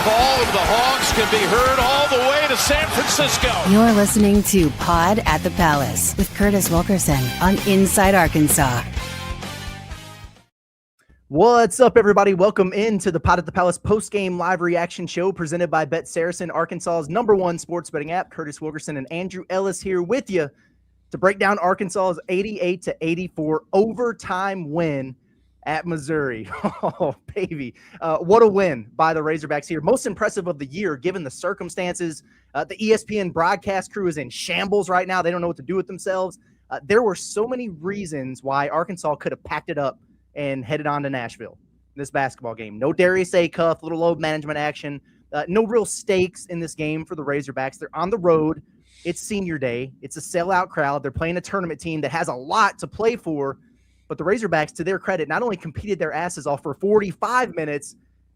call of the Hawks can be heard all the way to San Francisco. You're listening to Pod at the Palace with Curtis Wilkerson on Inside Arkansas. What's up, everybody? Welcome into the Pod at the Palace post-game live reaction show presented by SARACEN, Arkansas's #1 sports betting app. Curtis Wilkerson and Andrew Ellis here with you to break down Arkansas's 88-84 overtime win at Missouri. Oh, baby. What a win by the Razorbacks here. Most impressive of the year, given the circumstances. The ESPN broadcast crew is in shambles right now. They don't know what to do with themselves. There were so many reasons why Arkansas could have packed it up and headed on to Nashville in this basketball game. No Darius Akuff, little load management action. No real stakes in this game for the Razorbacks. They're on the road. It's senior day. It's a sellout crowd. They're playing a tournament team that has a lot to play for. But the Razorbacks, to their credit, not only competed their asses off for 45 minutes,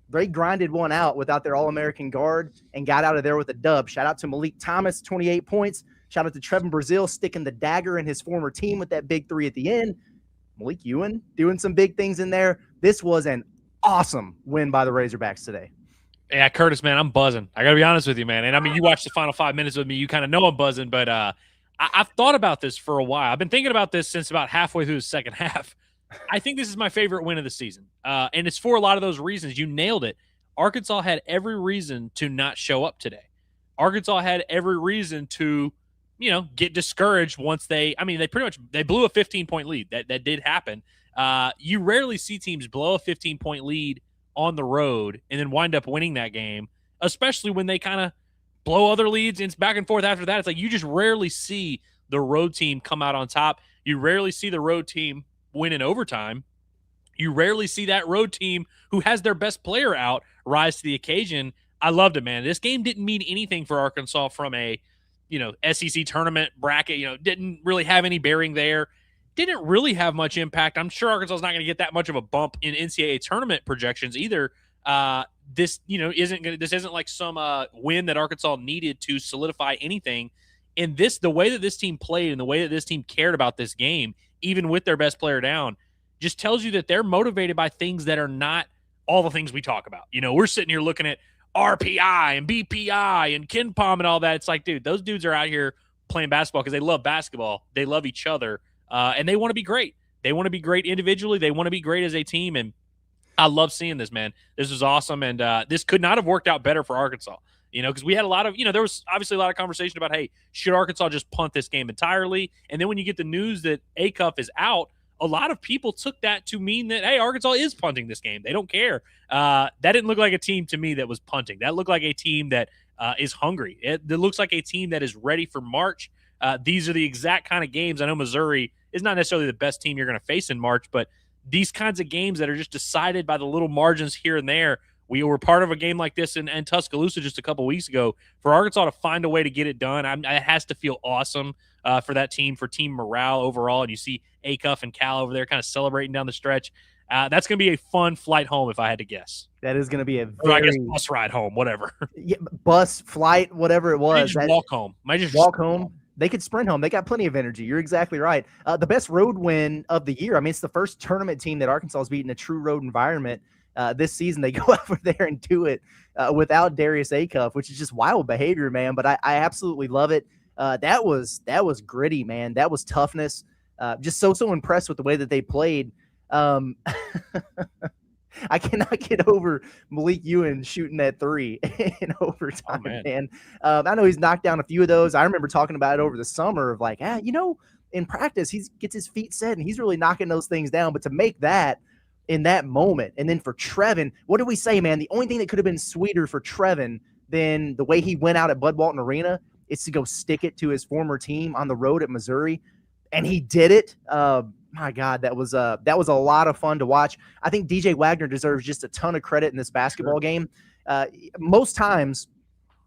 they grinded one out without their All-American guard and got out of there with a dub. Shout out to Malik Thomas, 28 points. Shout out to Trevin Brazile sticking the dagger in his former team with that big three at the end. Malik Ewin doing some big things in there. This was an awesome win by the Razorbacks today. Yeah, Curtis, man, I'm buzzing. I got to be honest with you, man. And, I mean, you watched the final 5 minutes with me. You kind of know I'm buzzing, but I've thought about this for a while. I've been thinking about this since about halfway through the second half. I think this is my favorite win of the season, and it's for a lot of those reasons. You nailed it. Arkansas had every reason to not show up today. Arkansas had every reason to, get discouraged once they blew a 15-point lead. That did happen. You rarely see teams blow a 15-point lead on the road and then wind up winning that game, especially when they kind of blow other leads and it's back and forth after that. It's like you just rarely see the road team come out on top. You rarely see the road team win in overtime. You rarely see that road team who has their best player out rise to the occasion. I loved it, man. This game didn't mean anything for Arkansas from a, SEC tournament bracket, didn't really have any bearing there. Didn't really have much impact. I'm sure Arkansas is not going to get that much of a bump in NCAA tournament projections either. This isn't like some win that Arkansas needed to solidify anything. And the way that this team played and the way that this team cared about this game, even with their best player down, just tells you that they're motivated by things that are not all the things we talk about. We're sitting here looking at RPI and BPI and KenPom and all that. It's like, dude, those dudes are out here playing basketball because they love basketball. They love each other. And they want to be great. They want to be great individually. They want to be great as a team. And I love seeing this, man. This was awesome. And this could not have worked out better for Arkansas, because we had a lot of, there was obviously a lot of conversation about, hey, should Arkansas just punt this game entirely? And then when you get the news that Akuff is out, a lot of people took that to mean that, hey, Arkansas is punting this game. They don't care. That didn't look like a team to me that was punting. That looked like a team that is hungry. It looks like a team that is ready for March. These are the exact kind of games. I know Missouri is not necessarily the best team you're going to face in March, but these kinds of games that are just decided by the little margins here and there. We were part of a game like this in Tuscaloosa just a couple weeks ago. For Arkansas to find a way to get it done, it has to feel awesome for that team, for team morale overall. And you see Akuff and Cal over there kind of celebrating down the stretch. That's going to be a fun flight home if I had to guess. That is going to be a bus ride home, whatever. Yeah, bus, flight, whatever it was. Might just walk home. Walk home. They could sprint home. They got plenty of energy. You're exactly right. The best road win of the year. I mean, it's the first tournament team that Arkansas has beaten a true road environment this season. They go over there and do it without Darius Akuff, which is just wild behavior, man. But I absolutely love it. That was gritty, man. That was toughness. Just so impressed with the way that they played. I cannot get over Malik Ewin shooting that three in overtime, man. I know he's knocked down a few of those. I remember talking about it over the summer of like, in practice, he gets his feet set and he's really knocking those things down. But to make that in that moment, and then for Trevin, what did we say, man? The only thing that could have been sweeter for Trevin than the way he went out at Bud Walton Arena is to go stick it to his former team on the road at Missouri. And he did it. My God, that was a lot of fun to watch. I think DJ Wagner deserves just a ton of credit in this basketball game. Most times,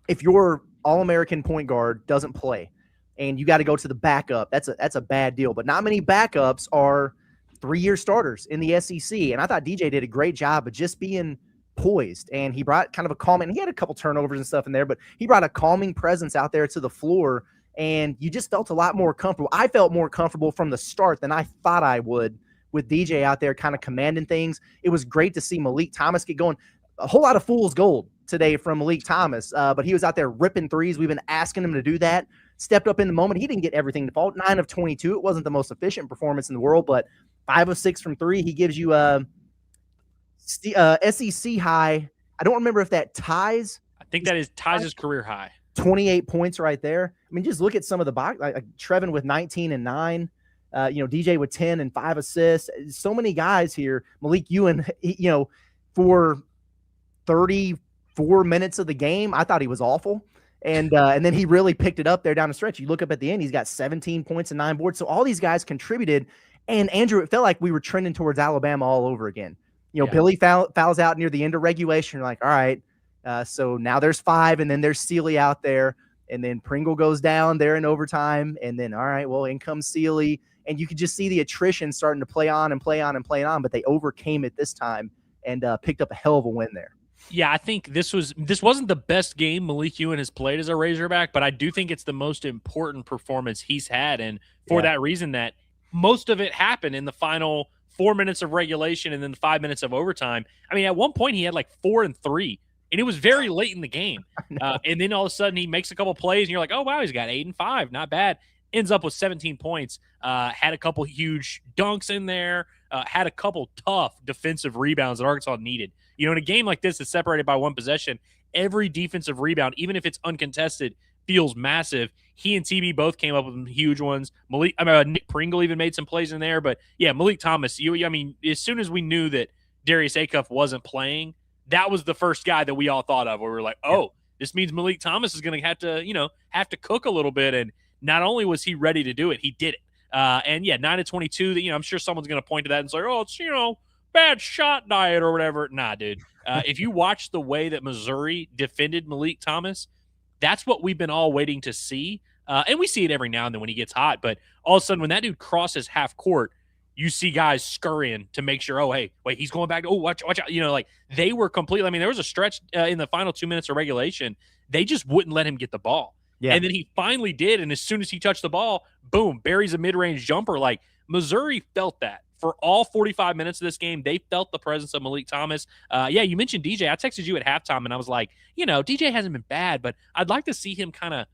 if your All-American point guard doesn't play and you got to go to the backup, that's a bad deal. But not many backups are 3-year starters in the SEC. And I thought DJ did a great job of just being poised. And he brought kind of a calming, he had a couple turnovers and stuff in there, but he brought a calming presence out there to the floor. And you just felt a lot more comfortable. I felt more comfortable from the start than I thought I would with DJ out there kind of commanding things. It was great to see Malik Thomas get going. A whole lot of fool's gold today from Malik Thomas, but he was out there ripping threes. We've been asking him to do that. Stepped up in the moment. He didn't get everything to fall. 9 of 22. It wasn't the most efficient performance in the world, but 5 of 6 from 3. He gives you a SEC high. I don't remember if that ties. I think that ties his career high. 28 points right there. I mean, just look at some of the box. Like Trevin with 19 and 9. DJ with 10 and 5 assists. So many guys here. Malik Ewin, for 34 minutes of the game, I thought he was awful. And then he really picked it up there down the stretch. You look up at the end, he's got 17 points and 9 boards. So all these guys contributed. And Andrew, it felt like we were trending towards Alabama all over again. Billy fouls out near the end of regulation. You're like, all right. So now there's 5, and then there's Sealy out there. And then Pringle goes down there in overtime. And then, all right, well, in comes Sealy. And you could just see the attrition starting to play on, but they overcame it this time and picked up a hell of a win there. Yeah, I think this wasn't the best game Malik Ewin has played as a Razorback, but I do think it's the most important performance he's had, and for that reason that most of it happened in the final 4 minutes of regulation and then 5 minutes of overtime. I mean, at one point he had like 4 and 3, and it was very late in the game. And then all of a sudden he makes a couple plays, and you're like, oh, wow, he's got 8 and 5. Not bad. Ends up with 17 points, had a couple huge dunks in there, had a couple tough defensive rebounds that Arkansas needed. In a game like this that's separated by one possession, every defensive rebound, even if it's uncontested, feels massive. He and TB both came up with some huge ones. Nick Pringle even made some plays in there. But, yeah, Malik Thomas, as soon as we knew that Darius Akuff wasn't playing, that was the first guy that we all thought of where we were like, this means Malik Thomas is going to have to cook a little bit. And not only was he ready to do it, he did it. 9 of 22, I'm sure someone's going to point to that and say, oh, it's, bad shot diet or whatever. Nah, dude. If you watch the way that Missouri defended Malik Thomas, that's what we've been all waiting to see. And we see it every now and then when he gets hot. But all of a sudden, when that dude crosses half court, you see guys scurrying to make sure, oh, hey, wait, he's going back. Oh, watch out. They were completely – there was a stretch in the final 2 minutes of regulation. They just wouldn't let him get the ball. Yeah. And then he finally did, and as soon as he touched the ball, boom, buries a mid-range jumper. Missouri felt that. For all 45 minutes of this game, they felt the presence of Malik Thomas. You mentioned DJ. I texted you at halftime, and I was like, DJ hasn't been bad, but I'd like to see him kind of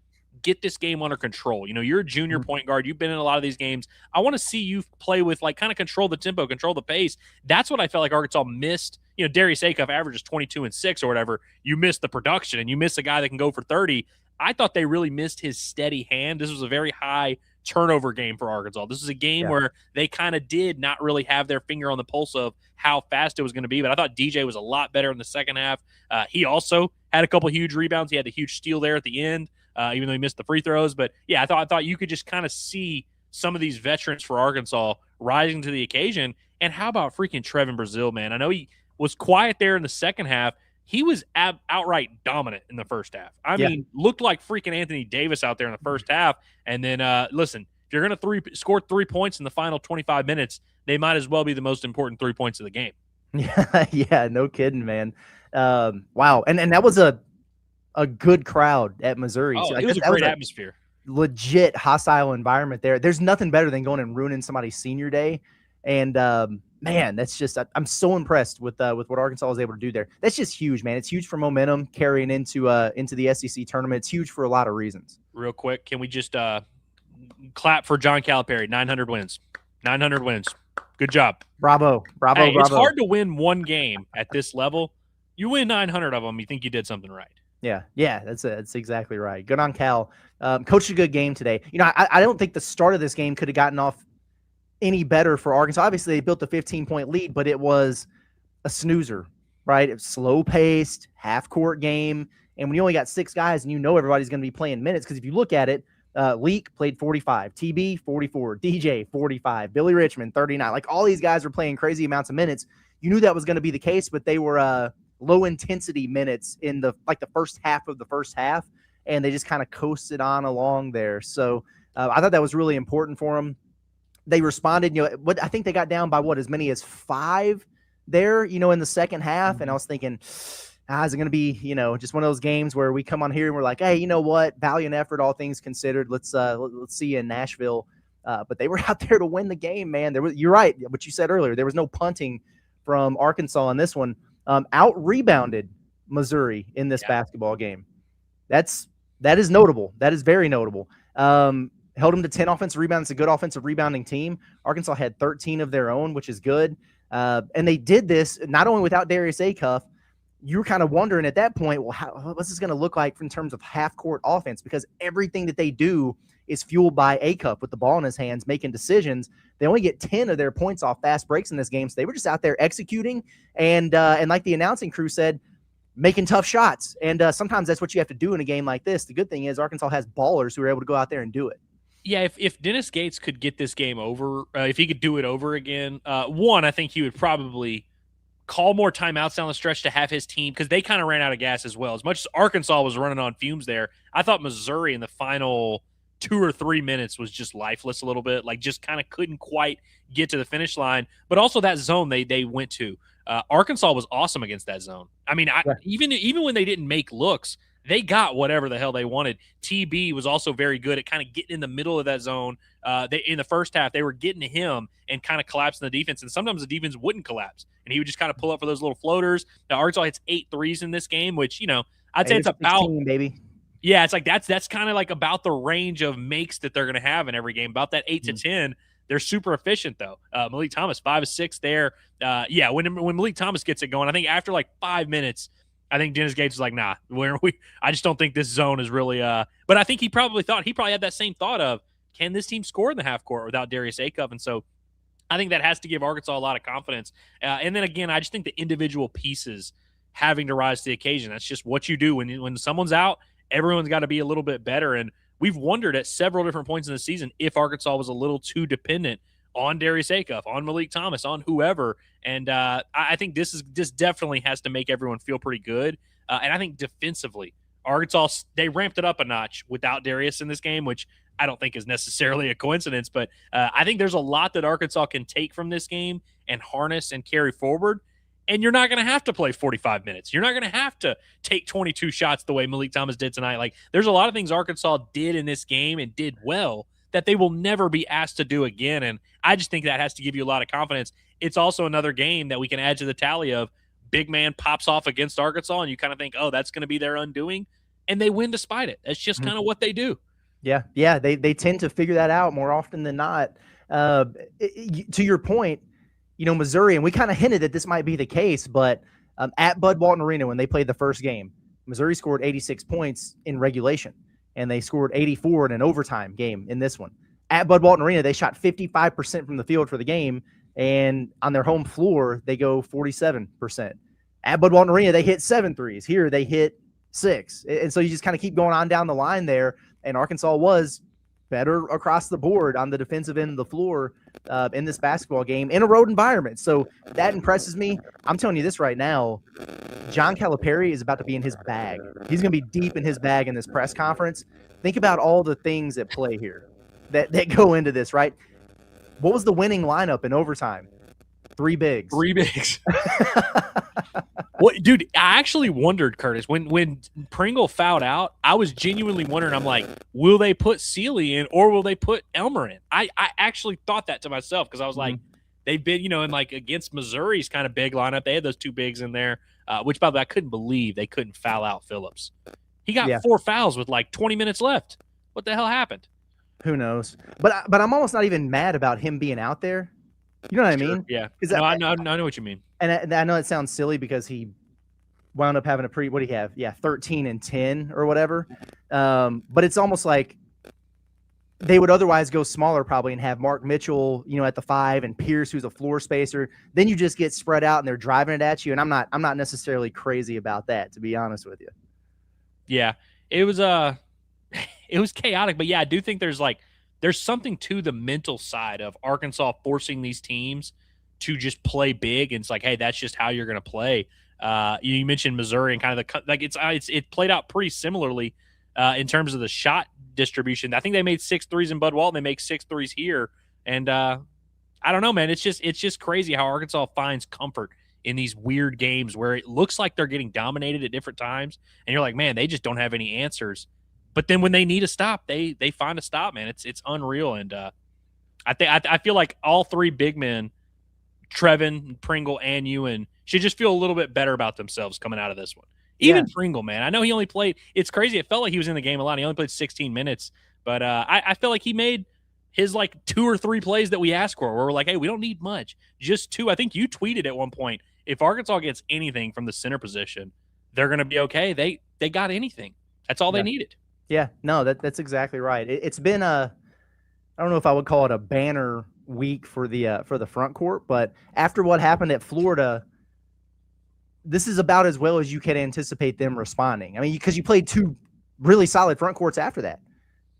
get this game under control. You're a junior point guard. You've been in a lot of these games. I want to see you play with, kind of control the tempo, control the pace. That's what I felt like Arkansas missed. Darius Akuff averages 22 and 6 or whatever. You missed the production, and you missed a guy that can go for 30. I thought they really missed his steady hand. This was a very high turnover game for Arkansas. This is a game where they kind of did not really have their finger on the pulse of how fast it was going to be, but I thought DJ was a lot better in the second half. He also had a couple huge rebounds. He had the huge steal there at the end, even though he missed the free throws. But, yeah, I thought you could just kind of see some of these veterans for Arkansas rising to the occasion. And how about freaking Trevin Brazile, man? I know he was quiet there in the second half. He was outright dominant in the first half. I mean, looked like freaking Anthony Davis out there in the first half. And then, listen, if you're going to score 3 points in the final 25 minutes, they might as well be the most important 3 points of the game. Yeah, no kidding, man. Wow. And that was a good crowd at Missouri. Oh, it was a great atmosphere. Legit hostile environment there. There's nothing better than going and ruining somebody's senior day. And, man, that's just I'm so impressed with what Arkansas was able to do there. That's just huge, man. It's huge for momentum carrying into the SEC tournament. It's huge for a lot of reasons. Real quick, can we just clap for John Calipari? 900 wins. 900 wins. Good job. Bravo. Hey, it's hard to win one game at this level. You win 900 of them, you think you did something right. Yeah, that's exactly right. Good on Cal. Coached a good game today. I don't think the start of this game could have gotten off any better for Arkansas. Obviously, they built a 15-point lead, but it was a snoozer, right? It was slow-paced, half-court game, and when you only got 6 guys and everybody's going to be playing minutes, because if you look at it, Leak played 45, TB 44, DJ 45, Billy Richmond 39. Like, all these guys were playing crazy amounts of minutes. You knew that was going to be the case, but they were low-intensity minutes in the first half of the first half, and they just kind of coasted on along there. So I thought that was really important for them. They responded, I think they got down by as many as 5 there, in the second half. And I was thinking, is it going to be, just one of those games where we come on here and we're like, hey, you know what? Valiant effort, all things considered. Let's see you in Nashville. But they were out there to win the game, man. You're right. What you said earlier, there was no punting from Arkansas in this one. Out rebounded Missouri in this basketball game. That is notable. That is very notable. Held them to 10 offensive rebounds. It's a good offensive rebounding team. Arkansas had 13 of their own, which is good. And they did this not only without Darius Akuff. You were kind of wondering at that point, well, what's this going to look like in terms of half-court offense? Because everything that they do is fueled by Akuff with the ball in his hands, making decisions. They only get 10 of their points off fast breaks in this game, so they were just out there executing and like the announcing crew said, making tough shots. And sometimes that's what you have to do in a game like this. The good thing is Arkansas has ballers who are able to go out there and do it. Yeah, if Dennis Gates could get this game over, if he could do it over again, one, I think he would probably call more timeouts down the stretch to have his team, because they kind of ran out of gas as well. As much as Arkansas was running on fumes there, I thought Missouri in the final 2 or 3 minutes was just lifeless a little bit, like just kind of couldn't quite get to the finish line. But also that zone they went to. Arkansas was awesome against that zone. I mean, even when they didn't make looks, they got whatever the hell they wanted. TB was also very good at kind of getting in the middle of that zone. In the first half, they were getting to him and kind of collapsing the defense. And sometimes the defense wouldn't collapse, and he would just kind of pull up for those little floaters. Now, Arkansas hits 8 threes in this game, which, I'd say it's about 16, baby. Yeah, it's like that's kind of like about the range of makes that they're going to have in every game. About that 8 to 10. They're super efficient, though. Malik Thomas, 5 of 6 there. When Malik Thomas gets it going, I think after like 5 minutes, I think Dennis Gates was like, nah, I just don't think this zone is really but I think he probably had that same thought of, can this team score in the half court without Darius Akuff? And so I think that has to give Arkansas a lot of confidence. And then again, I just think the individual pieces having to rise to the occasion. That's just what you do when someone's out. Everyone's got to be a little bit better. And we've wondered at several different points in the season if Arkansas was a little too dependent on Darius Akuff, on Malik Thomas, on whoever. And I think this definitely has to make everyone feel pretty good. And I think defensively, Arkansas, they ramped it up a notch without Darius in this game, which I don't think is necessarily a coincidence. But I think there's a lot that Arkansas can take from this game and harness and carry forward. And you're not going to have to play 45 minutes. You're not going to have to take 22 shots the way Malik Thomas did tonight. Like, there's a lot of things Arkansas did in this game and did well that they will never be asked to do again. And I just think that has to give you a lot of confidence. It's also another game that we can add to the tally of big man pops off against Arkansas, and you kind of think, oh, that's going to be their undoing. And they win despite it. That's just kind of what they do. Yeah, they tend to figure that out more often than not. To your point, Missouri, and we kind of hinted that this might be the case, but at Bud Walton Arena when they played the first game, Missouri scored 86 points in regulation, and they scored 84 in an overtime game in this one. At Bud Walton Arena, they shot 55% from the field for the game, and on their home floor, they go 47%. At Bud Walton Arena, they hit 7 threes. Here, they hit 6. And so you just kind of keep going on down the line there, and Arkansas was better across the board on the defensive end of the floor in this basketball game in a road environment. So that impresses me. I'm telling you this right now, John Calipari is about to be in his bag. He's going to be deep in his bag in this press conference. Think about all the things at play here that go into this, right? What was the winning lineup in overtime? 3 bigs. 3 bigs. What, dude, I actually wondered, Curtis, when Pringle fouled out, I was genuinely wondering, I'm like, will they put Sealy in or will they put Elmer in? I actually thought that to myself because I was like, they've been, in like against Missouri's kind of big lineup. They had those 2 bigs in there, which by the way, I couldn't believe they couldn't foul out Phillips. He got 4 fouls with like 20 minutes left. What the hell happened? Who knows? But I'm almost not even mad about him being out there. You know what I mean? Yeah. No, I know what you mean. And I know it sounds silly because he wound up having what do you have? Yeah, 13 and 10 or whatever. But it's almost like they would otherwise go smaller probably and have Mark Mitchell, at the 5 and Pierce, who's a floor spacer. Then you just get spread out and they're driving it at you. And I'm not necessarily crazy about that, to be honest with you. Yeah, it was chaotic, but yeah, I do think there's something to the mental side of Arkansas forcing these teams to just play big. And it's like, hey, that's just how you're going to play. You mentioned Missouri and kind of it played out pretty similarly in terms of the shot distribution. I think they made 6 threes in Bud Walton. They make 6 threes here. And I don't know, man. It's just crazy how Arkansas finds comfort in these weird games where it looks like they're getting dominated at different times. And you're like, man, they just don't have any answers. But then when they need a stop, they find a stop, man. It's unreal. And I feel like all 3 big men, Trevin, Pringle, and Ewin, should just feel a little bit better about themselves coming out of this one. Even Pringle, man. I know he only played – it's crazy. It felt like he was in the game a lot. He only played 16 minutes. But I feel like he made his, like, 2 or 3 plays that we asked for where we're like, hey, we don't need much. Just 2. I think you tweeted at one point, if Arkansas gets anything from the center position, they're going to be okay. They got anything. That's all they needed. Yeah, no, that's exactly right. It's been I don't know if I would call it a banner week for the front court, but after what happened at Florida – this is about as well as you can anticipate them responding. I mean, because you played 2 really solid front courts after that.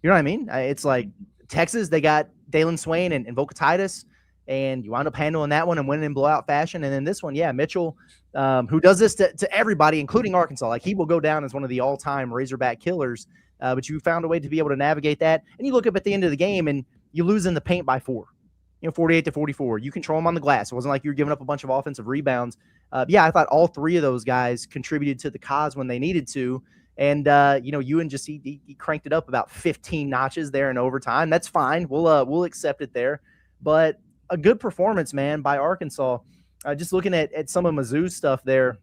You know what I mean? It's like Texas, they got Dalen Swain and Volkatitis, and you wound up handling that one and winning in blowout fashion. And then this one, Mitchell, who does this to everybody, including Arkansas. Like, he will go down as one of the all-time Razorback killers, but you found a way to be able to navigate that. And you look up at the end of the game, and you lose in the paint by 4. 48-44. You control them on the glass. It wasn't like you were giving up a bunch of offensive rebounds. I thought all 3 of those guys contributed to the cause when they needed to. And, Ewin just he cranked it up about 15 notches there in overtime. That's fine. We'll accept it there. But a good performance, man, by Arkansas. Just looking at some of Mizzou's stuff there,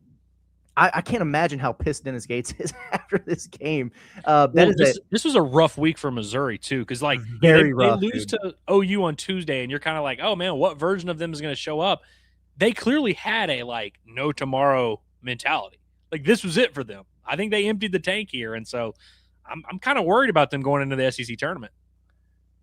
I can't imagine how pissed Dennis Gates is after this game. This was a rough week for Missouri, too, because they lose to OU on Tuesday, and you're kind of like, oh, man, what version of them is going to show up? They clearly had a, no tomorrow mentality. This was it for them. I think they emptied the tank here, and so I'm kind of worried about them going into the SEC tournament.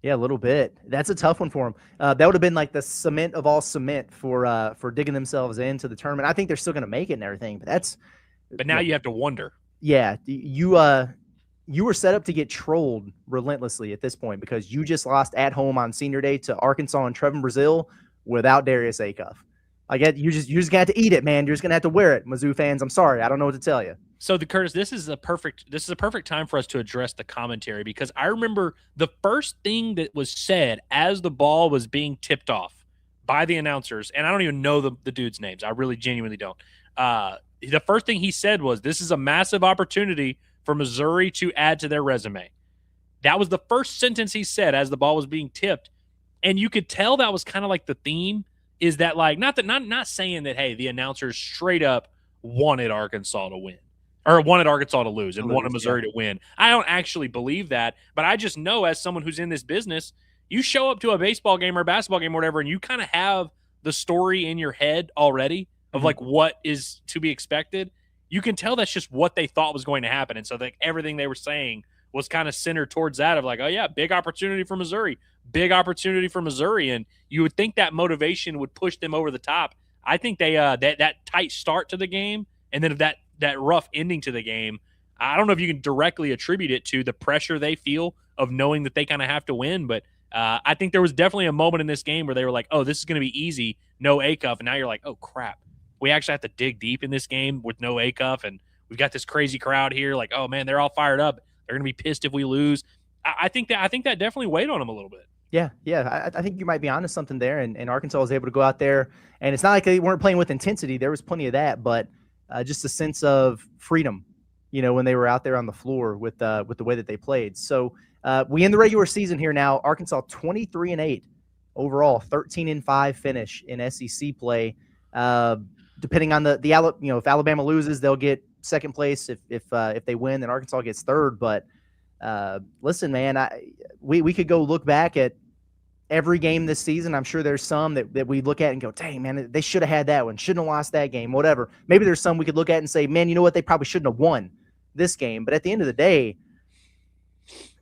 Yeah, a little bit. That's a tough one for them. That would have been like the cement of all cement for digging themselves into the tournament. I think they're still going to make it and everything, but now you have to wonder. Yeah, you were set up to get trolled relentlessly at this point because you just lost at home on Senior Day to Arkansas and Trevin Brazil without Darius Akuff. You're just going to have to eat it, man. You're just going to have to wear it, Mizzou fans. I'm sorry. I don't know what to tell you. So, Curtis, this is a perfect time for us to address the commentary because I remember the first thing that was said as the ball was being tipped off by the announcers, and I don't even know the dude's names. I really genuinely don't. The first thing he said was, this is a massive opportunity for Missouri to add to their resume. That was the first sentence he said as the ball was being tipped, and you could tell that was kind of like the theme is that not saying that, hey, the announcers straight up wanted Arkansas to win. Or wanted Arkansas to lose and wanted Missouri to win. I don't actually believe that, but I just know as someone who's in this business, you show up to a baseball game or a basketball game or whatever, and you kind of have the story in your head already of what is to be expected. You can tell that's just what they thought was going to happen. And so everything they were saying was kind of centered towards that of oh yeah, big opportunity for Missouri, And you would think that motivation would push them over the top. I think they that tight start to the game and then that rough ending to the game, I don't know if you can directly attribute it to the pressure they feel of knowing that they kind of have to win, but I think there was definitely a moment in this game where they were like, oh, this is going to be easy, no Akuff, and now you're like, oh, crap. We actually have to dig deep in this game with no Akuff, and we've got this crazy crowd here, oh, man, they're all fired up. They're going to be pissed if we lose. I think that definitely weighed on them a little bit. Yeah. I think you might be onto something there, and Arkansas was able to go out there, and it's not like they weren't playing with intensity. There was plenty of that, but just a sense of freedom, when they were out there on the floor with the way that they played. So we end the regular season here now. Arkansas 23-8 overall, 13-5 finish in SEC play. Depending on if Alabama loses, they'll get second place. If they win, then Arkansas gets third. But listen, man, we could go look back at every game this season. I'm sure there's some that we look at and go, dang, man, they should have had that one. Shouldn't have lost that game, whatever. Maybe there's some we could look at and say, man, you know what? They probably shouldn't have won this game. But at the end of the day,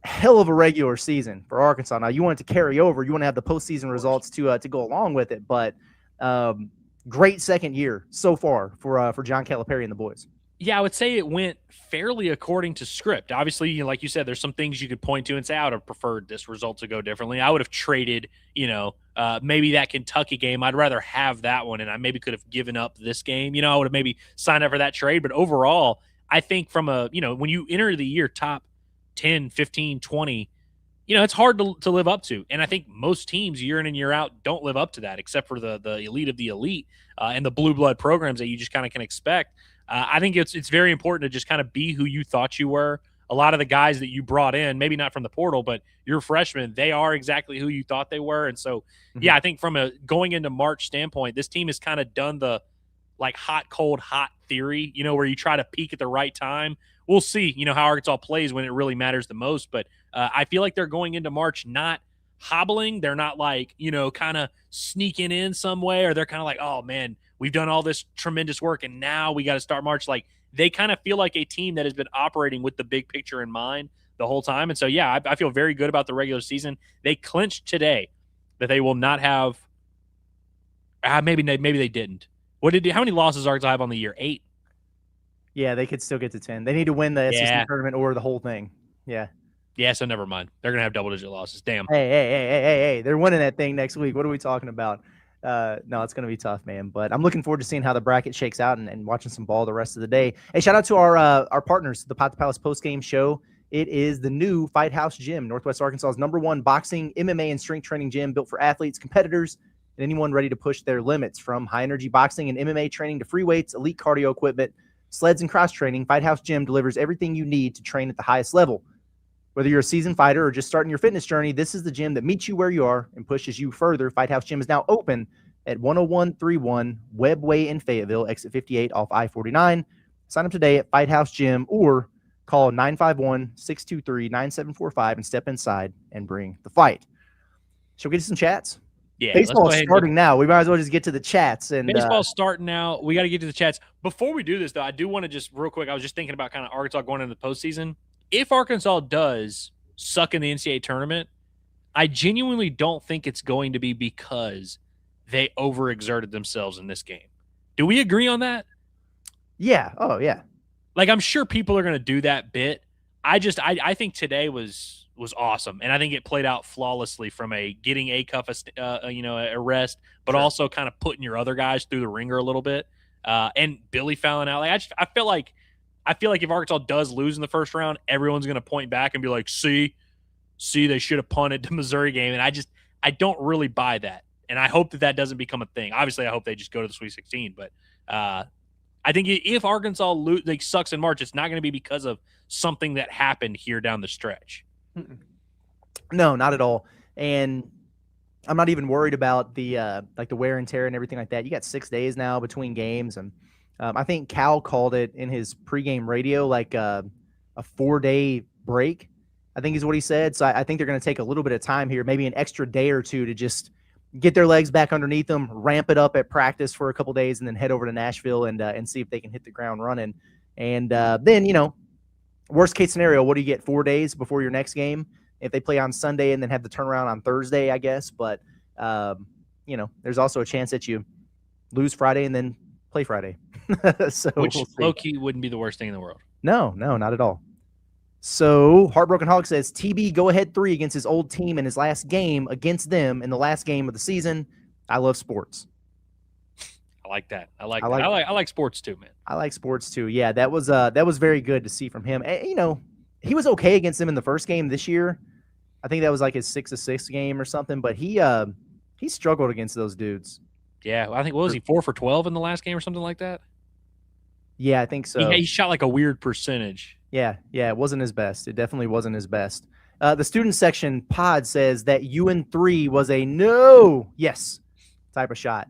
hell of a regular season for Arkansas. Now, you want it to carry over. You want to have the postseason results to go along with it. But great second year so far for John Calipari and the boys. Yeah, I would say it went fairly according to script. Obviously, like you said, there's some things you could point to and say, I would have preferred this result to go differently. I would have traded, maybe that Kentucky game. I'd rather have that one, and I maybe could have given up this game. I would have maybe signed up for that trade. But overall, I think from when you enter the year top 10, 15, 20, it's hard to live up to. And I think most teams year in and year out don't live up to that, except for the elite of the elite and the blue blood programs that you just kind of can expect. I think it's very important to just kind of be who you thought you were. A lot of the guys that you brought in, maybe not from the portal, but your freshmen, they are exactly who you thought they were. And so, yeah, I think from a going into March standpoint, this team has kind of done the like hot, cold, hot theory, where you try to peak at the right time. We'll see, how Arkansas plays when it really matters the most. But I feel like they're going into March not hobbling. They're not like, kind of sneaking in some way, or they're kind of like, oh, man, we've done all this tremendous work, and now we got to start March. Like, they kind of feel like a team that has been operating with the big picture in mind the whole time. And so, yeah, I feel very good about the regular season. They clinched today that they will not have maybe they didn't. How many losses Arkansas have on the year? 8? Yeah, they could still get to 10. They need to win the SEC tournament or the whole thing. Yeah. Yeah, so never mind. They're going to have double-digit losses. Damn. Hey. They're winning that thing next week. What are we talking about? No, it's going to be tough, man. But I'm looking forward to seeing how the bracket shakes out and watching some ball the rest of the day. Hey, shout out to our partners, the Pot the Palace postgame show. It is the new Fight House Gym, Northwest Arkansas's #1 boxing, MMA, and strength training gym built for athletes, competitors, and anyone ready to push their limits. From high-energy boxing and MMA training to free weights, elite cardio equipment, sleds, and cross-training, Fight House Gym delivers everything you need to train at the highest level. Whether you're a seasoned fighter or just starting your fitness journey, this is the gym that meets you where you are and pushes you further. Fight House Gym is now open at 10131 Webb Way in Fayetteville, exit 58 off I-49. Sign up today at Fight House Gym or call 951-623-9745 and step inside and bring the fight. Shall we get to some chats? Yeah, baseball is starting now. We might as well just get to the chats. And baseball's starting now. We got to get to the chats. Before we do this, though, I do want to just real quick. I was just thinking about kind of Arkansas going into the postseason. If Arkansas does suck in the NCAA tournament, I genuinely don't think it's going to be because they overexerted themselves in this game. Do we agree on that? Yeah. Oh, yeah. Like, I'm sure people are going to do that bit. I think today was awesome, and I think it played out flawlessly from getting Akuff a rest, but also kind of putting your other guys through the ringer a little bit, and Billy fouling out. Like, I feel like if Arkansas does lose in the first round, everyone's going to point back and be like, see, they should have punted the Missouri game, and I don't really buy that, and I hope that doesn't become a thing. Obviously, I hope they just go to the Sweet 16, but I think if Arkansas sucks in March, it's not going to be because of something that happened here down the stretch. No, not at all. And I'm not even worried about the wear and tear and everything like that. You got 6 days now between games, and I think Cal called it in his pregame radio like a 4-day break, I think is what he said. So I think they're going to take a little bit of time here, maybe an extra day or two to just get their legs back underneath them, ramp it up at practice for a couple days, and then head over to Nashville and see if they can hit the ground running. And then, worst case scenario, what do you get, 4 days before your next game? If they play on Sunday and then have the turnaround on Thursday, I guess. But, there's also a chance that you lose Friday and then play Friday. So which low-key wouldn't be the worst thing in the world. No, not at all. So Heartbroken Hawk says, TB go-ahead 3 against his old team in his last game against them in the last game of the season. I love sports. I like that. I like sports too, man. I like sports too. Yeah, that was very good to see from him. And, he was okay against them in the first game this year. I think that was like his 6-6 game or something. But he struggled against those dudes. Yeah, I think, what was he, 4 for 12 in the last game or something like that? Yeah, I think so. He shot like a weird percentage. Yeah, it wasn't his best. It definitely wasn't his best. The student section pod says that Ewin 3 was a yes type of shot.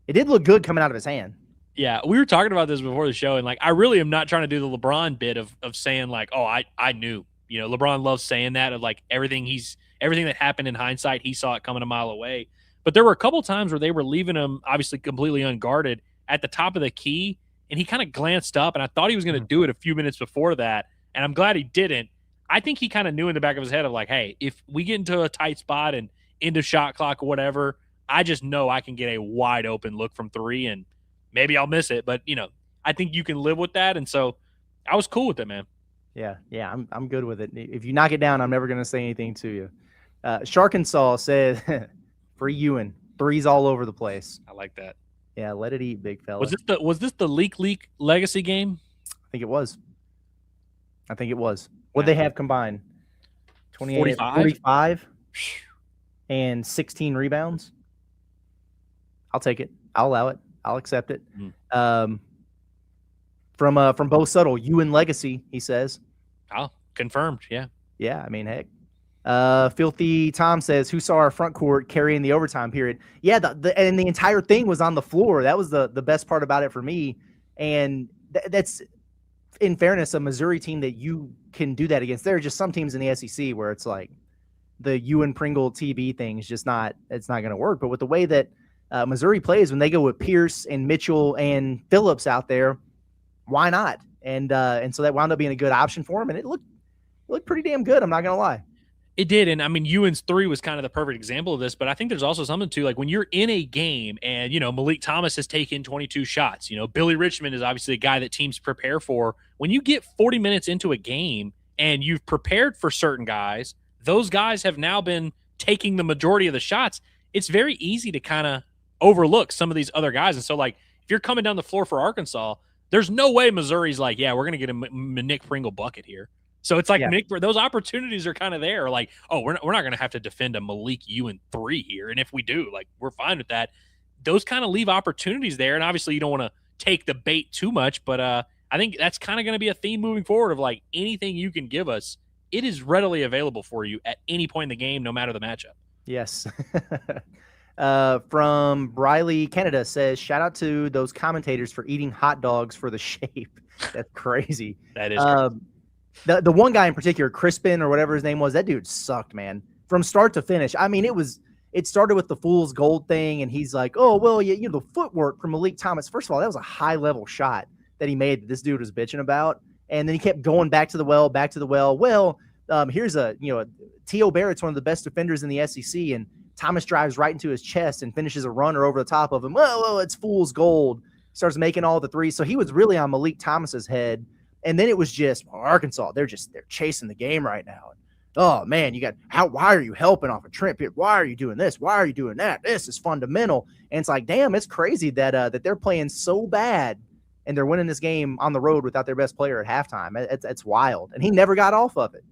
It did look good coming out of his hand. Yeah, we were talking about this before the show, and I really am not trying to do the LeBron bit of saying I knew. LeBron loves saying that of everything that happened in hindsight, he saw it coming a mile away. But there were a couple times where they were leaving him obviously completely unguarded at the top of the key, and he kind of glanced up, and I thought he was going to do it a few minutes before that, and I'm glad he didn't. I think he kind of knew in the back of his head of hey, if we get into a tight spot and into shot clock or whatever, I just know I can get a wide open look from 3, and maybe I'll miss it, but I think you can live with that, and so I was cool with it, man. Yeah, I'm good with it. If you knock it down, I'm never going to say anything to you. Sharkansas said, free Ewin, 3s all over the place. I like that. Yeah, let it eat, big fella. Was this the leak legacy game? I think it was. What they have combined? 28, 45, and 16 rebounds. I'll take it. I'll allow it. I'll accept it. From Bo Subtle, Ewin legacy, he says. Oh, confirmed. Yeah. Yeah, I mean, heck. Filthy Tom says, who saw our front court carrying the overtime period? Yeah, and the entire thing was on the floor. That was the best part about it for me. And that's, in fairness, a Missouri team that you can do that against. There are just some teams in the SEC where it's like the Ewin Pringle TV thing is just not, it's not going to work. But with the way that Missouri plays, when they go with Pierce and Mitchell and Phillips out there, why not? And so that wound up being a good option for him. And it looked pretty damn good. I'm not going to lie. It did, and I mean, Ewin's 3 was kind of the perfect example of this, but I think there's also something to, like, when you're in a game and, Malik Thomas has taken 22 shots, Billy Richmond is obviously a guy that teams prepare for. When you get 40 minutes into a game and you've prepared for certain guys, those guys have now been taking the majority of the shots, it's very easy to kind of overlook some of these other guys. And so, like, if you're coming down the floor for Arkansas, there's no way Missouri's like, yeah, we're going to get a Nick Pringle bucket here. So it's like those opportunities are kind of there. Like, oh, we're not going to have to defend a Malik Ewin 3 here. And if we do, like, we're fine with that. Those kind of leave opportunities there. And obviously you don't want to take the bait too much, but I think that's kind of going to be a theme moving forward of, like, anything you can give us, it is readily available for you at any point in the game, no matter the matchup. Yes. From Briley, Canada says, shout out to those commentators for eating hot dogs for the shape. That's crazy. That is crazy. The one guy in particular, Crispin or whatever his name was, that dude sucked, man, from start to finish. I mean, it started with the fool's gold thing, and he's like, oh, well, the footwork from Malik Thomas. First of all, that was a high-level shot that he made that this dude was bitching about, and then he kept going back to the well. Well, here's T.O. Barrett's one of the best defenders in the SEC, and Thomas drives right into his chest and finishes a runner over the top of him. Well, it's fool's gold. Starts making all the threes. So he was really on Malik Thomas's head. And then it was just Arkansas. They're chasing the game right now. Oh man, why are you helping off a trip here? Why are you doing this? Why are you doing that? This is fundamental. And it's like, damn, it's crazy that they're playing so bad and they're winning this game on the road without their best player at halftime. It's wild. And he never got off of it.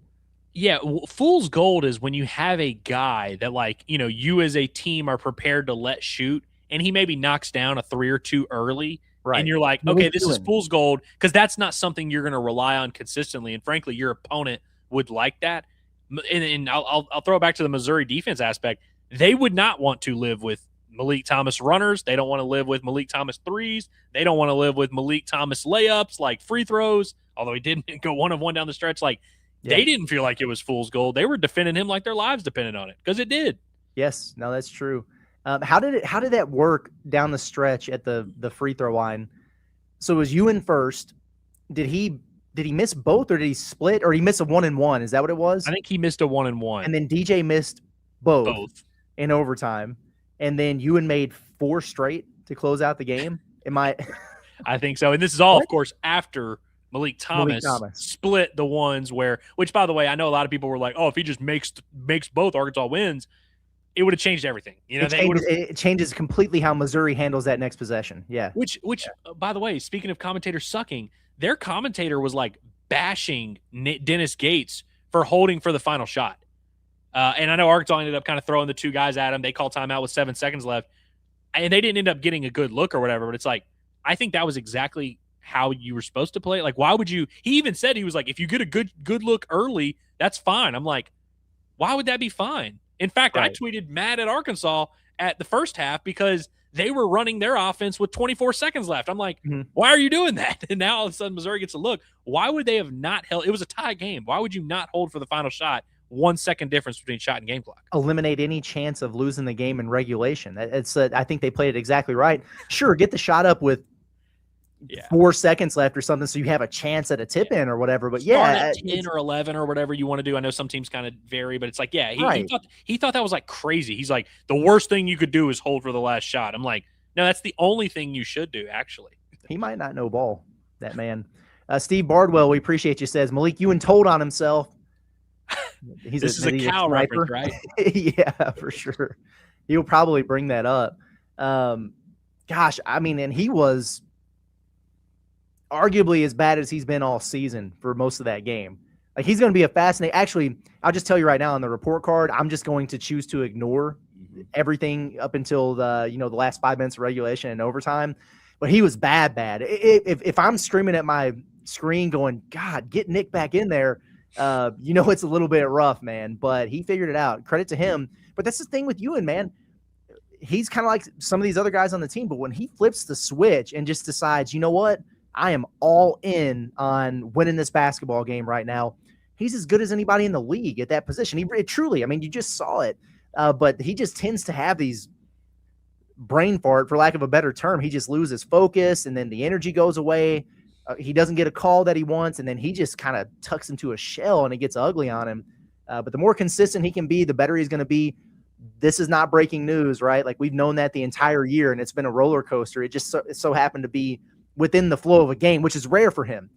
Yeah, fool's gold is when you have a guy that, like, you as a team are prepared to let shoot, and he maybe knocks down a 3 or 2 early. Right. And you're like, okay, this is fool's gold, because that's not something you're going to rely on consistently. And frankly, your opponent would like that. And I'll throw it back to the Missouri defense aspect. They would not want to live with Malik Thomas runners. They don't want to live with Malik Thomas threes. They don't want to live with Malik Thomas layups, like free throws, although he didn't go 1 of 1 down the stretch. Like, they didn't feel like it was fool's gold. They were defending him like their lives depended on it, because it did. Yes, no, that's true. How did that work down the stretch at the free throw line? So it was Ewin first. Did he miss both, or did he split, or did he miss a 1-and-1? Is that what it was? I think he missed a 1-and-1. And then DJ missed both in overtime. And then Ewin made 4 straight to close out the game. I think so. And this is all, of course, after Malik Thomas split the ones which, by the way, I know a lot of people were like, oh, if he just makes both, Arkansas wins. It would have changed everything. It changes completely how Missouri handles that next possession. Yeah. Which, by the way, speaking of commentators sucking, their commentator was like bashing Dennis Gates for holding for the final shot. And I know Arkansas ended up kind of throwing the 2 guys at him. They called timeout with 7 seconds left, and they didn't end up getting a good look or whatever. But it's like, I think that was exactly how you were supposed to play it. Like, why would you? He even said, he was like, if you get a good look early, that's fine. I'm like, why would that be fine? In fact, I tweeted mad at Arkansas at the first half because they were running their offense with 24 seconds left. I'm like, why are you doing that? And now all of a sudden Missouri gets a look. Why would they have not held? It was a tie game. Why would you not hold for the final shot? 1 second difference between shot and game clock. Eliminate any chance of losing the game in regulation. I think they played it exactly right. Sure, get the shot up with 4 seconds left or something, so you have a chance at a tip in or whatever. But start at 10 or 11 or whatever you want to do. I know some teams kind of vary, but it's like, he thought that was like crazy. He's like, the worst thing you could do is hold for the last shot. I'm like, no, that's the only thing you should do, actually. He might not know ball, that man. Steve Bardwell, we appreciate you, says Malik Ewin told on himself. This is a Cal reference, right? Yeah, for sure. He'll probably bring that up. Gosh, I mean, and he was arguably as bad as he's been all season for most of that game. Like, he's going to be a fascinating. Actually, I'll just tell you right now on the report card, I'm just going to choose to ignore everything up until the last 5 minutes of regulation and overtime. But he was bad. If I'm screaming at my screen going, God, get Nick back in there, It's a little bit rough, man, but he figured it out. Credit to him. But that's the thing with Ewin, man. He's kind of like some of these other guys on the team, but when he flips the switch and just decides, you know what, I am all in on winning this basketball game right now, he's as good as anybody in the league at that position. He truly, I mean, you just saw it, but he just tends to have these brain fart, for lack of a better term. He just loses focus, and then the energy goes away. He doesn't get a call that he wants, and then he just kind of tucks into a shell, and it gets ugly on him. But the more consistent he can be, the better he's going to be. This is not breaking news, right? Like, we've known that the entire year, and it's been a roller coaster. It just so happened to be within the flow of a game, which is rare for him,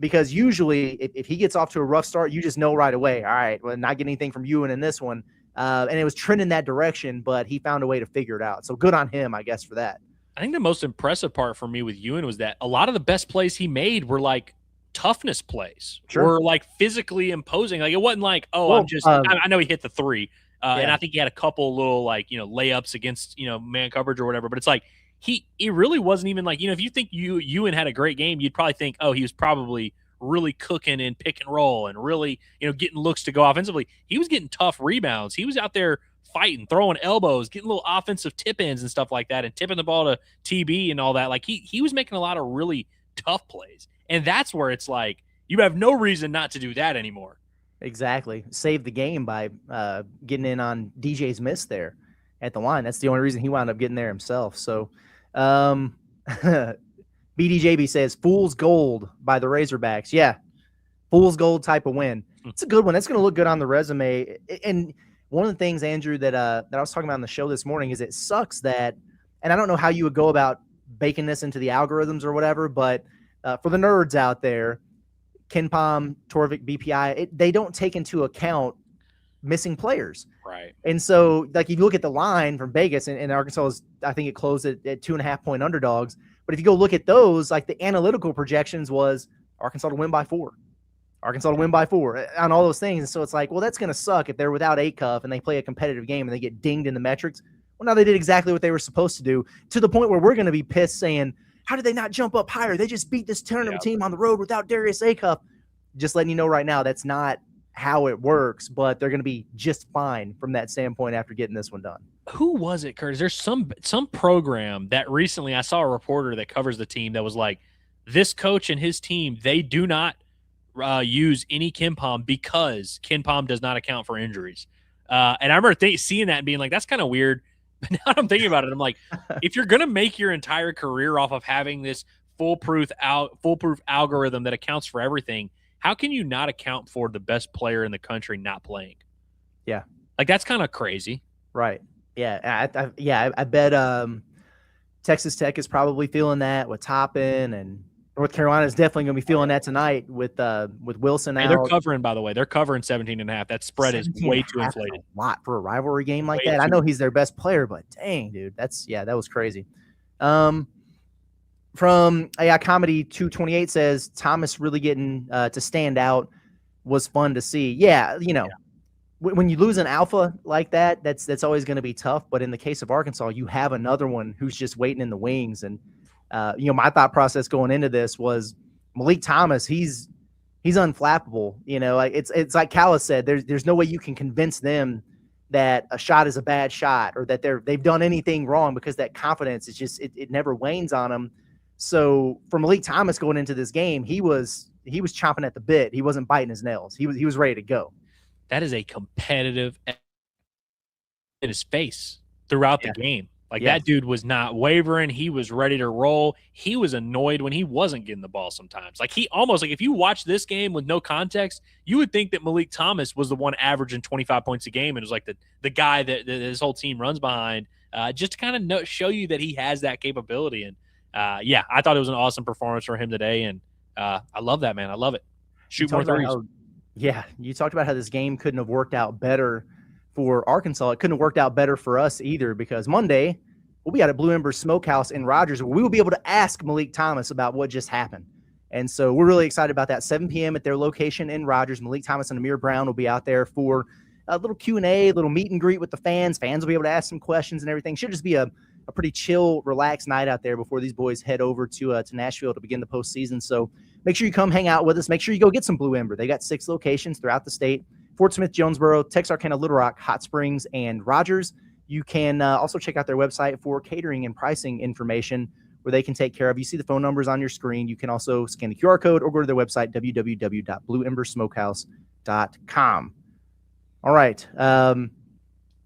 because usually if he gets off to a rough start, you just know right away, all right, well, not getting anything from Ewin in this one. And it was trending that direction, but he found a way to figure it out. So good on him, I guess, for that. I think the most impressive part for me with Ewin was that a lot of the best plays he made were like toughness plays, were like physically imposing. Like, it wasn't like, I know he hit the three. And I think he had a couple little layups against, man coverage or whatever. But it's like he really wasn't even like, if you think Ewin had a great game, you'd probably think, oh, he was probably really cooking in pick and roll and really, getting looks to go offensively. He was getting tough rebounds. He was out there fighting, throwing elbows, getting little offensive tip-ins and stuff like that, and tipping the ball to TB and all that. Like, he was making a lot of really tough plays. And that's where it's like, you have no reason not to do that anymore. Exactly. Saved the game by getting in on DJ's miss there at the line. That's the only reason he wound up getting there himself. So BDJB says, fool's gold by the Razorbacks. Yeah, fool's gold type of win. It's a good one. That's going to look good on the resume. And one of the things, Andrew, that I was talking about on the show this morning is it sucks that, and I don't know how you would go about baking this into the algorithms or whatever, but for the nerds out there, KenPom, Torvik, BPI, they don't take into account missing players. Right. And so, like, if you look at the line from Vegas, and Arkansas is, I think it closed at 2.5-point underdogs. But if you go look at those, like, the analytical projections was Arkansas to win by 4. Arkansas to win by 4 on all those things. And so it's like, well, that's going to suck if they're without Akuff and they play a competitive game and they get dinged in the metrics. Well, now they did exactly what they were supposed to do, to the point where we're going to be pissed saying, how did they not jump up higher? They just beat this tournament team on the road without Darius Akuff. Just letting you know right now, that's not how it works, but they're going to be just fine from that standpoint after getting this one done. Who was it, Curtis? There's some program that recently I saw a reporter that covers the team that was like, this coach and his team, they do not use any KenPom because KenPom does not account for injuries. And I remember seeing that and being like, that's kind of weird. But now I'm thinking about it, I'm like, if you're going to make your entire career off of having this foolproof algorithm that accounts for everything, how can you not account for the best player in the country not playing? Yeah. Like, that's kind of crazy. Right. Yeah. I bet Texas Tech is probably feeling that with Toppin, and North Carolina is definitely going to be feeling that tonight with Wilson out. They're covering, by the way. They're covering 17.5. That spread is way too inflated. A lot for a rivalry game like that. I know he's their best player, but dang, dude, that was crazy. From AI Comedy 228 says, Thomas really getting to stand out was fun to see. Yeah, when you lose an alpha like that, that's always going to be tough. But in the case of Arkansas, you have another one who's just waiting in the wings. And my thought process going into this was Malik Thomas. He's unflappable. It's like Callis said. There's no way you can convince them that a shot is a bad shot or that they've done anything wrong, because that confidence is just it never wanes on them. So for Malik Thomas going into this game, he was chomping at the bit. He wasn't biting his nails. He was ready to go. That is a competitive in his face throughout the game. Like, that dude was not wavering. He was ready to roll. He was annoyed when he wasn't getting the ball sometimes. Like, he almost, like, if you watch this game with no context, you would think that Malik Thomas was the one averaging 25 points a game and was like the guy that his whole team runs behind, just to kind of show you that he has that capability. And I thought it was an awesome performance for him today, and I love that, man. I love it. Shoot more threes. You talked about how this game couldn't have worked out better for Arkansas. It couldn't have worked out better for us either, because Monday we'll be at a Blue Ember Smokehouse in Rogers where we will be able to ask Malik Thomas about what just happened. And so we're really excited about that. 7 p.m. at their location in Rogers. Malik Thomas and Amir Brown will be out there for a little Q&A, a little meet and greet with the fans. Fans will be able to ask some questions and everything. Should just be a a pretty chill, relaxed night out there before these boys head over to Nashville to begin the postseason. So make sure you come hang out with us. Make sure you go get some Blue Ember. They got 6 locations throughout the state: Fort Smith, Jonesboro, Texarkana, Little Rock, Hot Springs, and Rogers. You can also check out their website for catering and pricing information where they can take care of. You see the phone numbers on your screen. You can also scan the QR code or go to their website, www.blueembersmokehouse.com. All right.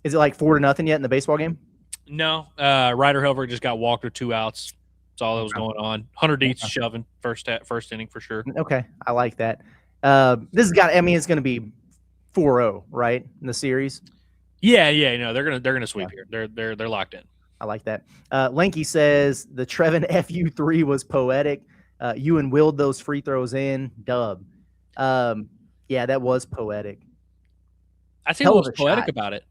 Is it like 4-0 yet in the baseball game? No. Ryder Helver just got walked with 2 outs. That's all that was going on. 100 Deets shoving first inning for sure. Okay. I like that. This has got, I mean, it's going to be 4-0, right, in the series? Yeah. No, they're gonna sweep here. They're locked in. I like that. Lanky says the Trevin FU3 was poetic. Ewin willed those free throws in. Dub. Yeah, that was poetic. I think what was poetic about it,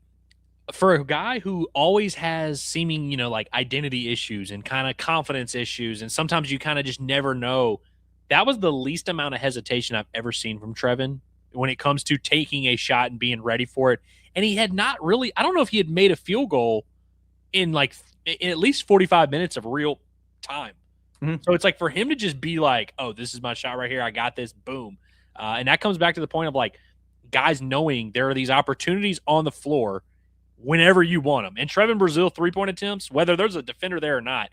for a guy who always has seeming, like identity issues and kind of confidence issues, and sometimes you kind of just never know, that was the least amount of hesitation I've ever seen from Trevin when it comes to taking a shot and being ready for it. And he had not really, I don't know if he had made a field goal in at least 45 minutes of real time. Mm-hmm. So it's like for him to just be like, oh, this is my shot right here. I got this. Boom. And that comes back to the point of like guys knowing there are these opportunities on the floor whenever you want them. And Trevin Brazil 3-point attempts, whether there's a defender there or not,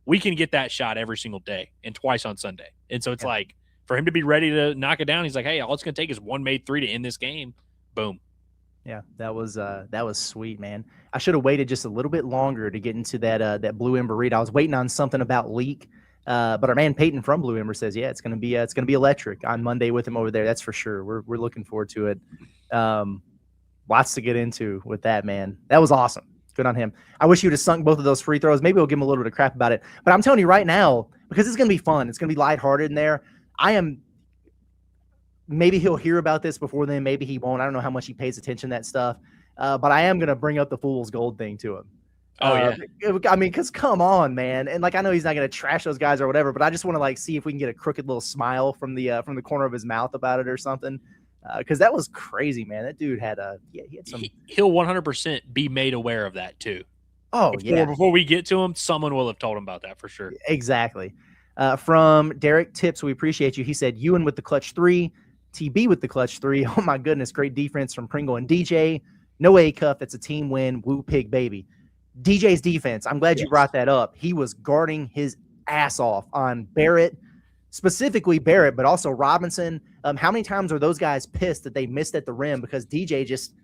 we can get that shot every single day and twice on Sunday. And so it's like for him to be ready to knock it down, he's like, hey, all it's going to take is one made 3 to end this game. Boom. Yeah, that was sweet, man. I should have waited just a little bit longer to get into that Blue Ember read. I was waiting on something about leak, but our man Peyton from Blue Ember says, yeah, it's gonna be electric on Monday with him over there. That's for sure. We're looking forward to it. Lots to get into with that, man. That was awesome. Good on him. I wish he would have sunk both of those free throws. Maybe we'll give him a little bit of crap about it. But I'm telling you right now, because it's gonna be fun. It's gonna be lighthearted in there. Maybe he'll hear about this before then. Maybe he won't. I don't know how much he pays attention to that stuff. But I am going to bring up the Fool's Gold thing to him. Oh, yeah. I mean, because come on, man. And, I know he's not going to trash those guys or whatever, but I just want to, see if we can get a crooked little smile from the corner of his mouth about it or something. Because that was crazy, man. That dude had he had some. He'll 100% be made aware of that, too. Oh, yeah. Before we get to him, someone will have told him about that for sure. Exactly. From Derek Tips, we appreciate you. He said, Ewin with the clutch 3. TB with the clutch 3. Oh, my goodness. Great defense from Pringle and DJ. No Akuff. That's a team win. Woo pig, baby. DJ's defense. I'm glad you brought that up. He was guarding his ass off on Barrett, specifically Barrett, but also Robinson. How many times are those guys pissed that they missed at the rim because DJ just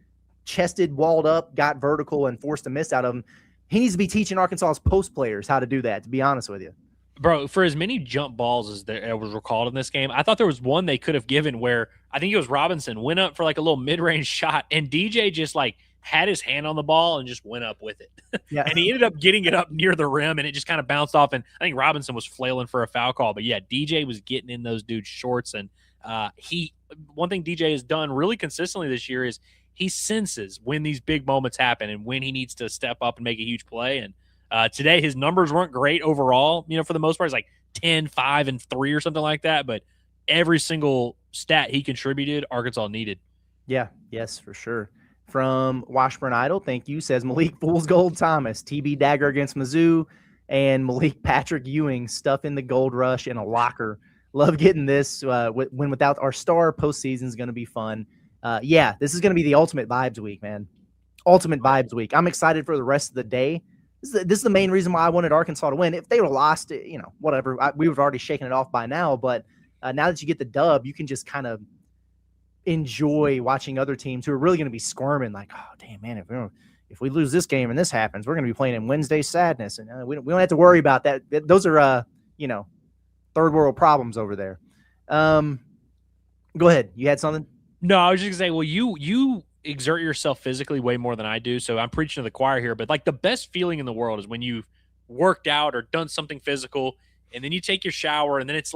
chested, walled up, got vertical, and forced a miss out of him? He needs to be teaching Arkansas's post players how to do that, to be honest with you. Bro, for as many jump balls as there was recalled in this game, I thought there was one they could have given where I think it was Robinson went up for a little mid-range shot, and DJ just had his hand on the ball and just went up with it. Yeah. And he ended up getting it up near the rim, and it just kind of bounced off. And I think Robinson was flailing for a foul call. But, yeah, DJ was getting in those dudes' shorts. And one thing DJ has done really consistently this year is he senses when these big moments happen and when he needs to step up and make a huge play. And today, his numbers weren't great overall. For the most part, it's 10, 5, and 3 or something like that. But every single stat he contributed, Arkansas needed. Yeah, yes, for sure. From Washburn Idol, thank you, says Malik Fool's Gold Thomas, TB Dagger against Mizzou, and Malik Patrick Ewing stuff in the Gold Rush in a locker. Love getting this. When without our star, postseason is going to be fun. This is going to be the ultimate vibes week, man. Ultimate vibes week. I'm excited for the rest of the day. This is the main reason why I wanted Arkansas to win. If they would have lost it, whatever, we would have already shaken it off by now. But now that you get the dub, you can just kind of enjoy watching other teams who are really going to be squirming oh, damn, man, if we lose this game and this happens, we're going to be playing in Wednesday sadness. And we don't have to worry about that. Those are, third world problems over there. Go ahead. You had something? No, I was just going to say, well, you exert yourself physically way more than I do, so I'm preaching to the choir here, but the best feeling in the world is when you've worked out or done something physical, and then you take your shower, and then it's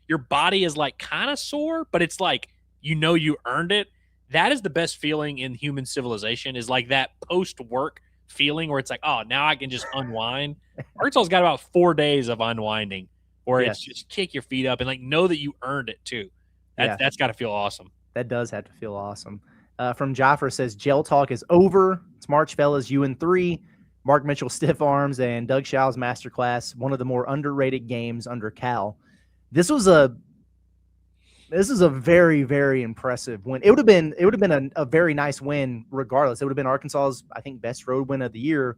your body is kind of sore, but it's you earned it. That is the best feeling in human civilization, is that post-work feeling where it's oh, now I can just unwind. Arkansas's got about 4 days of unwinding where it's just kick your feet up and know that you earned it too. That's got to feel awesome. That does have to feel awesome. From Jaffer says, Gel Talk is over. It's March, fellas. Ewin 3. Mark Mitchell stiff arms and Doug Shaw's masterclass, one of the more underrated games under Cal. This is a very, very impressive win. It would have been a very nice win regardless. It would have been Arkansas's, I think, best road win of the year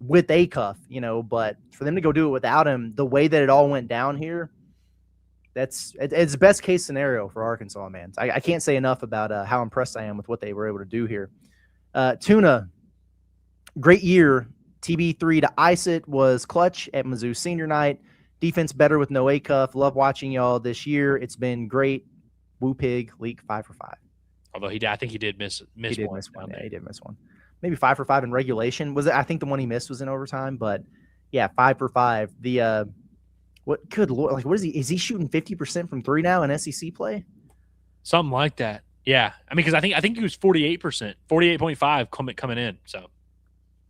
with Akuff, but for them to go do it without him, the way that it all went down here, it's the best case scenario for Arkansas, man. I can't say enough about how impressed I am with what they were able to do here. Tuna, great year. TB3 to ice it was clutch at Mizzou senior night. Defense better with no Akuff. Love watching y'all this year. It's been great. Woo Pig, Leak 5 for 5. Although I think he did miss He did one. miss one. Yeah, he did miss one. Maybe 5 for 5 in regulation. I think the one he missed was in overtime, but yeah, 5 for 5. What good Lord, like what is he? Is he shooting 50% from 3 now in SEC play? Something like that. Yeah. I mean, because I think he was 48%, 48.5 coming in. So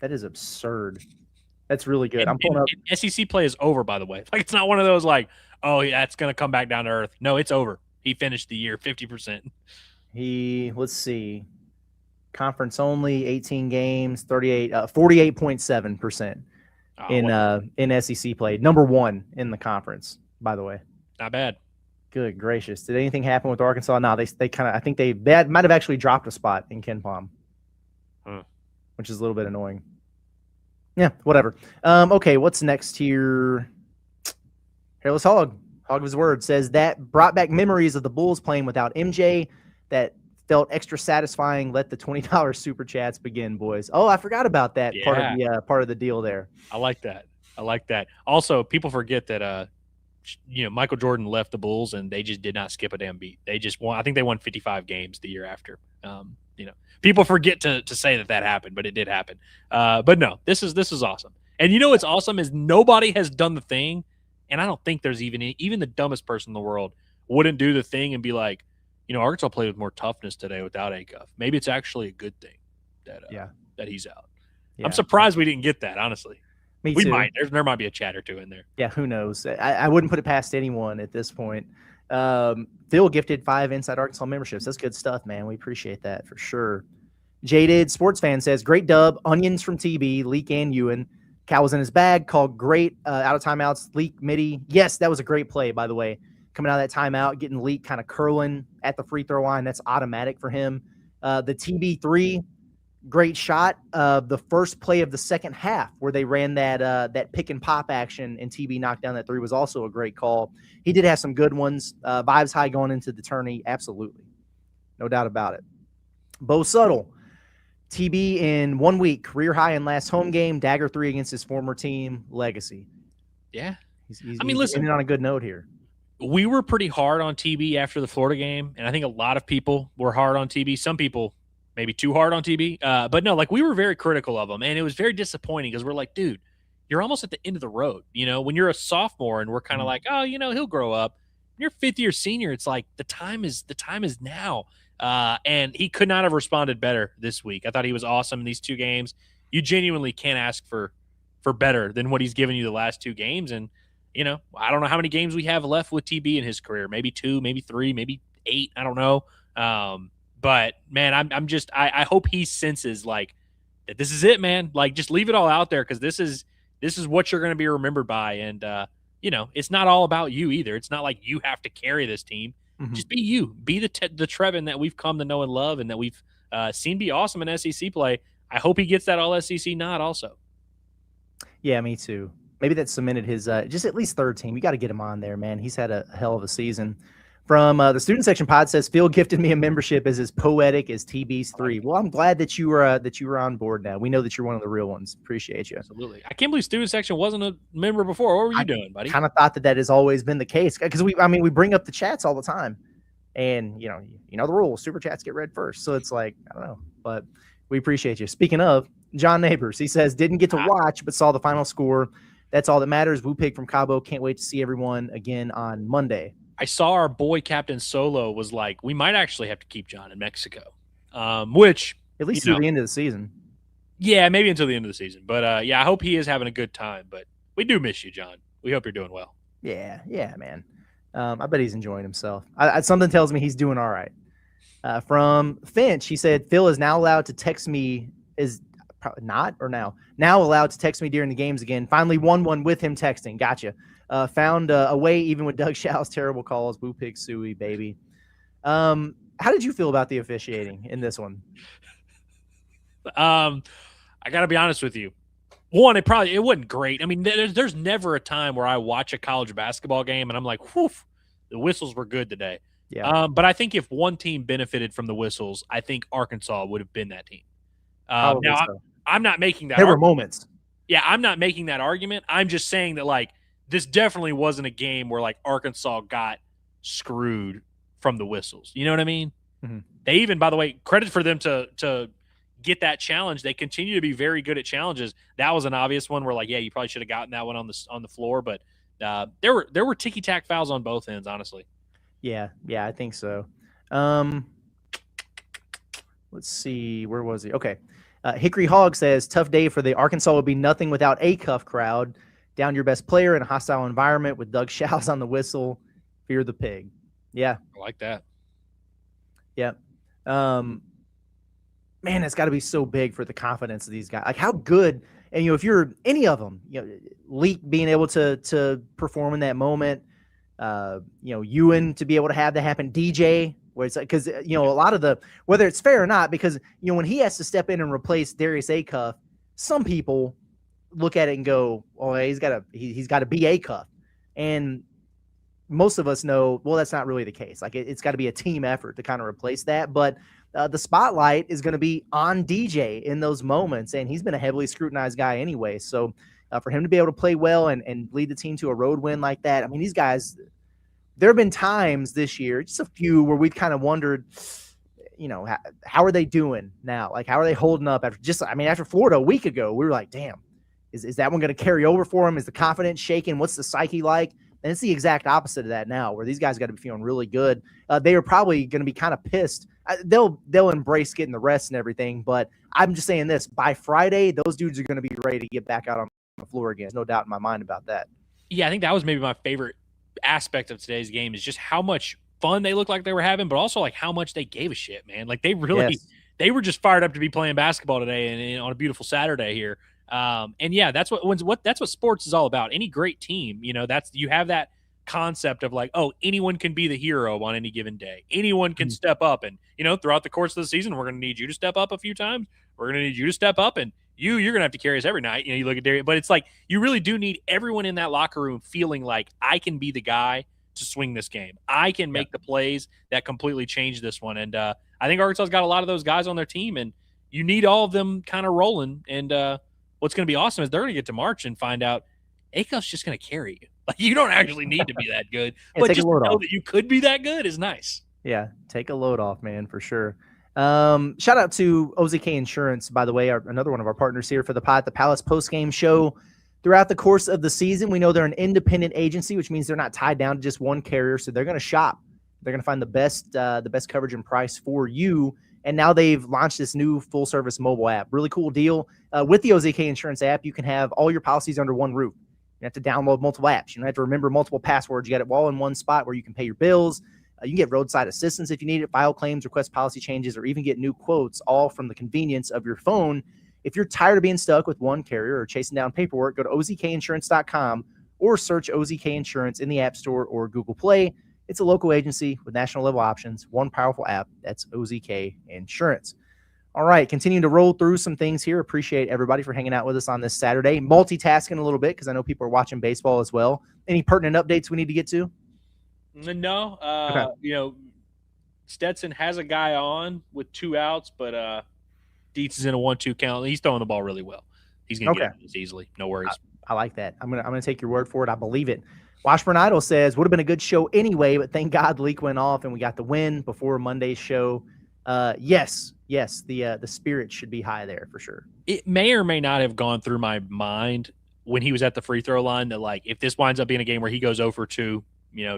that is absurd. That's really good. And, I'm pulling up. SEC play is over, by the way. Like, it's not one of those like, oh yeah, it's gonna come back down to earth. No, it's over. He finished the year 50%. Let's see, conference only, 18 games, 48.7% in SEC play. Number 1 in the conference, by the way. Not bad. Good gracious. Did anything happen with Arkansas? No, they kind of, I think they might have actually dropped a spot in Ken Palm, which is a little bit annoying. Yeah, whatever. Okay, what's next here? Hairless Hog of his word, says that brought back memories of the Bulls playing without MJ. That felt extra satisfying. Let the $20 super chats begin, boys. Oh, I forgot about that part of the deal there. I like that. Also, people forget that Michael Jordan left the Bulls and they just did not skip a damn beat. They just won. I think they won 55 games the year after. People forget to say that happened, but it did happen. But no, this is awesome. And what's awesome is nobody has done the thing, and I don't think there's even the dumbest person in the world wouldn't do the thing and be like, Arkansas played with more toughness today without Akuff. Maybe it's actually a good thing that he's out. Yeah. I'm surprised we didn't get that, honestly. Me too. There might be a chat or two in there. Yeah, who knows? I wouldn't put it past anyone at this point. Phil gifted 5 Inside Arkansas memberships. That's good stuff, man. We appreciate that for sure. Jaded Sports Fan says, great dub, onions from TB, Leak and Ewin. Cal was in his bag, called great out of timeouts, Leak midi. Yes, that was a great play, by the way. Coming out of that timeout, getting Leak kind of curling at the free throw line. That's automatic for him. The TB3, great shot. The first play of the second half where they ran that pick and pop action and TB knocked down that 3 was also a great call. He did have some good ones. Vibes high going into the tourney. Absolutely. No doubt about it. Bo Subtle. TB in 1 week, career high in last home game, dagger 3 against his former team, legacy. Yeah. He's ending on a good note here. We were pretty hard on TB after the Florida game, and I think a lot of people were hard on TB. Some people maybe too hard on TB. But no, we were very critical of him, and it was very disappointing because we're like, dude, you're almost at the end of the road. When you're a sophomore and we're kind of like, oh, he'll grow up. When you're a 5th-year senior, it's like the time is now. And he could not have responded better this week. I thought he was awesome in these 2 games. You genuinely can't ask for better than what he's given you the last 2 games. And, I don't know how many games we have left with TB in his career. Maybe 2, maybe 3, maybe 8. I don't know. But man, I hope he senses that this is it, man. Just leave it all out there. Cause this is what you're going to be remembered by. And, it's not all about you either. It's not like you have to carry this team. Mm-hmm. Just be you. Be the Trevin that we've come to know and love and that we've seen be awesome in SEC play. I hope he gets that all SEC nod also. Yeah, me too. Maybe that cemented his just at least 3rd team. You got to get him on there, man. He's had a hell of a season. From the student section pod says, Phil gifted me a membership as poetic as TB's 3. Well, I'm glad that you were on board now. We know that you're one of the real ones. Appreciate you. Absolutely. I can't believe student section wasn't a member before. What were you doing, buddy? Kind of thought that has always been the case because we bring up the chats all the time, and you know the rules. Super chats get read first, so it's like I don't know, but we appreciate you. Speaking of John Neighbors, he says didn't get to watch but saw the final score. That's all that matters. Woo Pig from Cabo. Can't wait to see everyone again on Monday. I saw our boy Captain Solo was like, we might actually have to keep John in Mexico, which at least through the end of the season. Yeah, maybe until the end of the season. But I hope he is having a good time. But we do miss you, John. We hope you're doing well. Yeah, man. I bet he's enjoying himself. Something tells me he's doing all right. From Finch, he said Phil is now allowed to text me probably not, or now allowed to text me during the games again. Finally won one with him texting. Gotcha. Found a way even with Doug Show's terrible calls. Boo pig suey, baby. How did you feel about the officiating in this one? I got to be honest with you. One, it wasn't great. I mean, there's never a time where I watch a college basketball game and I'm like, whew, the whistles were good today. Yeah. But I think if one team benefited from the whistles, I think Arkansas would have been that team. Now, so. I'm not making that. There were moments. Yeah, I'm not making that argument. I'm just saying that, like, this definitely wasn't a game where, like, Arkansas got screwed from the whistles. You know what I mean? Mm-hmm. They even, by the way, credit for them to get that challenge. They continue to be very good at challenges. That was an obvious one where, like, yeah, you probably should have gotten that one on the floor, but there were ticky-tack fouls on both ends, honestly. Yeah, I think so. Let's see, where was he? Okay. Hickory Hog says, tough day for the Arkansas would be nothing without Akuff crowd. Down your best player in a hostile environment with Doug Shows on the whistle. Fear the pig. Yeah. I like that. Yeah. Man, it's got to be so big for the confidence of these guys. Like, how good, and if you're any of them, Leak being able to perform in that moment, Ewin to be able to have that happen, DJ, where it's like, because a lot of the, whether it's fair or not, because when he has to step in and replace Darius Akuff, some people look at it and go, oh, he's got to be Akuff, and most of us know, well, that's not really the case. Like, it's got to be a team effort to kind of replace that, but the spotlight is going to be on DJ in those moments, and he's been a heavily scrutinized guy anyway. So for him to be able to play well and lead the team to a road win like that, I mean, these guys, there have been times this year, just a few, where we've kind of wondered, how are they doing now? Like, how are they holding up after Florida a week ago? We were like, damn, is that one going to carry over for them? Is the confidence shaking? What's the psyche like? And it's the exact opposite of that now, where these guys got to be feeling really good. They are probably going to be kind of pissed. They'll embrace getting the rest and everything, but I'm just saying this: by Friday, those dudes are going to be ready to get back out on the floor again. There's no doubt in my mind about that. Yeah, I think that was maybe my favorite aspect of today's game, is just how much fun they looked like they were having, but also like how much they gave a shit, man. Like, they were just fired up to be playing basketball today and on a beautiful Saturday here. And yeah, that's what sports is all about. Any great team, you have that concept of like, oh, anyone can be the hero on any given day. Anyone can step up, and throughout the course of the season, we're going to need you to step up a few times. We're going to need you to step up, and you're going to have to carry us every night. You look at Darius, but it's like you really do need everyone in that locker room feeling like, I can be the guy to swing this game. I can make the plays that completely change this one. And I think Arkansas's got a lot of those guys on their team, and you need all of them kind of rolling. And what's going to be awesome is they're going to get to March and find out Akuff's just going to carry you. Like, you don't actually need to be that good, but just to know that you could be that good is nice. Yeah, take a load off, man, for sure. Shout out to OZK Insurance, by the way, another one of our partners here for the Pod at the Palace postgame show. Throughout the course of the season, we know they're an independent agency, which means they're not tied down to just one carrier, so they're going to shop. They're going to find the best coverage and price for you. And now they've launched this new full-service mobile app. Really cool deal. With the OZK Insurance app, you can have all your policies under one roof. You have to download multiple apps. You don't have to remember multiple passwords. You got it all in one spot where you can pay your bills. You can get roadside assistance if you need it, file claims, request policy changes, or even get new quotes, all from the convenience of your phone. If you're tired of being stuck with one carrier or chasing down paperwork, go to ozkinsurance.com or search OZK Insurance in the App Store or Google Play. It's a local agency with national level options, one powerful app. That's OZK Insurance. All right, continuing to roll through some things here. Appreciate everybody for hanging out with us on this Saturday. Multitasking a little bit because I know people are watching baseball as well. Any pertinent updates we need to get to? No. Okay. Stetson has a guy on with 2 outs, but Dietz is in a 1-2 count. He's throwing the ball really well. He's going to get it easily. No worries. I like that. I'm gonna take your word for it. I believe it. Washburn Idol says, would have been a good show anyway, but thank God Leak went off and we got the win before Monday's show. Yes, the spirit should be high there for sure. It may or may not have gone through my mind when he was at the free throw line that, like, if this winds up being a game where he goes 0 for 2,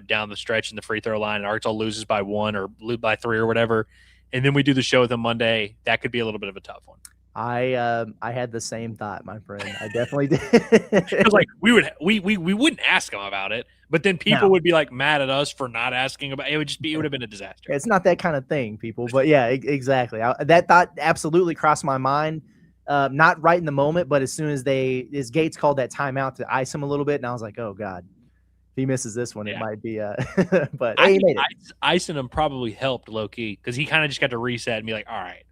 down the stretch in the free throw line and Arkansas loses by 1 or lose by 3 or whatever, and then we do the show with him Monday, that could be a little bit of a tough one. I had the same thought, my friend. I definitely did. Because like we wouldn't ask him about it, but then people would be like mad at us for not asking about it. It would have been a disaster. It's not that kind of thing, people. But yeah, exactly. That thought absolutely crossed my mind. Not right in the moment, but as soon as his Gates called that timeout to ice him a little bit, and I was like, oh God, if he misses this one, it might be. But I he think made it. Icing him probably helped low key because he kind of just got to reset and be like, all right.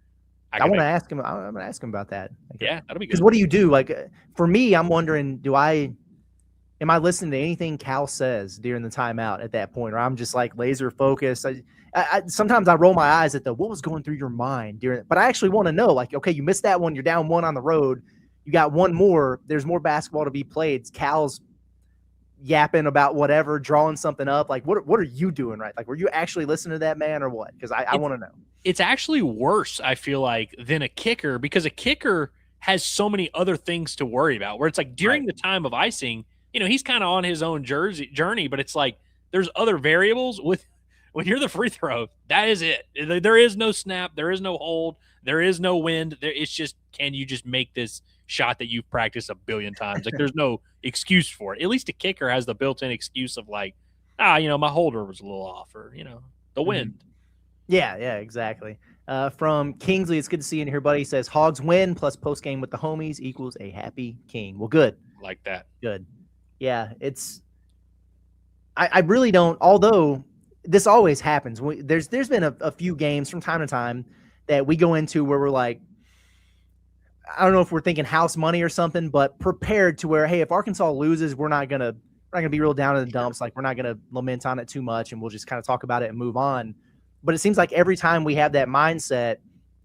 I want to ask him. I'm going to ask him about that. Yeah, that'll be good. Because what do you do? Like for me, I'm wondering, am I listening to anything Cal says during the timeout at that point, or I'm just like laser focused? Sometimes I roll my eyes at what was going through your mind during it, but I actually want to know, like, okay, you missed that one, you're down 1 on the road, you got one more, there's more basketball to be played. Cal's yapping about whatever, drawing something up. Like, what are you doing, right? Like, were you actually listening to that man or what? Because I want to know. It's actually worse, I feel like, than a kicker because a kicker has so many other things to worry about where it's like during the time of icing, he's kind of on his own journey, but it's like there's other variables when you're the free throw. That is it. There is no snap. There is no hold. There is no wind. It's just, can you just make this shot that you've practiced a billion times? Like there's no excuse for it. At least a kicker has the built-in excuse of like, my holder was a little off or, the wind. Yeah, exactly. From Kingsley, it's good to see you in here, buddy. He says, Hogs win plus post-game with the homies equals a happy king. Well, good. Like that. Good. Yeah, I really don't, although this always happens. There's been a few games from time to time that we go into where we're like, I don't know if we're thinking house money or something, but prepared to where, hey, if Arkansas loses, we're not gonna be real down in the dumps. Like we're not gonna lament on it too much, and we'll just kind of talk about it and move on. But it seems like every time we have that mindset,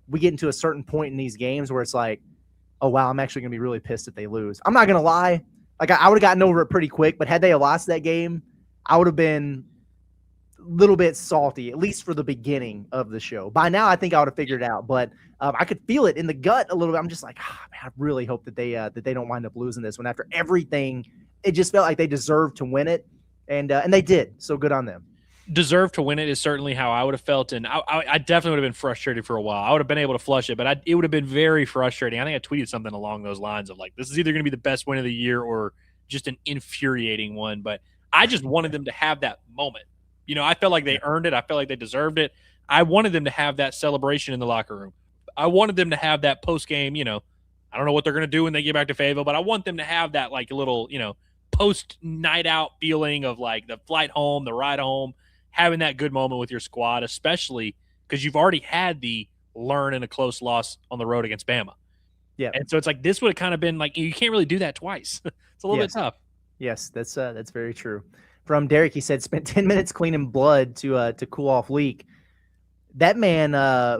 we get into a certain point in these games where it's like, oh wow, I'm actually gonna be really pissed if they lose. I'm not gonna lie, like I would have gotten over it pretty quick, but had they lost that game, I would have been a little bit salty, at least for the beginning of the show. By now, I think I would have figured it out, but I could feel it in the gut a little bit. I'm just like, man, I really hope that they don't wind up losing this one. After everything, it just felt like they deserved to win it, and they did. So good on them. Deserve to win it is certainly how I would have felt, and I definitely would have been frustrated for a while. I would have been able to flush it, but it would have been very frustrating. I think I tweeted something along those lines of like, this is either going to be the best win of the year or just an infuriating one. But I just wanted them to have that moment. I felt like they earned it. I felt like they deserved it. I wanted them to have that celebration in the locker room. I wanted them to have that post game. I don't know what they're going to do when they get back to Fayetteville, but I want them to have that like a little, post night out feeling of like the flight home, the ride home, having that good moment with your squad, especially because you've already had the learn in a close loss on the road against Bama. Yeah. And so it's like this would have kind of been like, you can't really do that twice. It's a little bit tough. Yes, that's very true. From Derek, he said, spent 10 minutes cleaning blood to cool off leak. That man,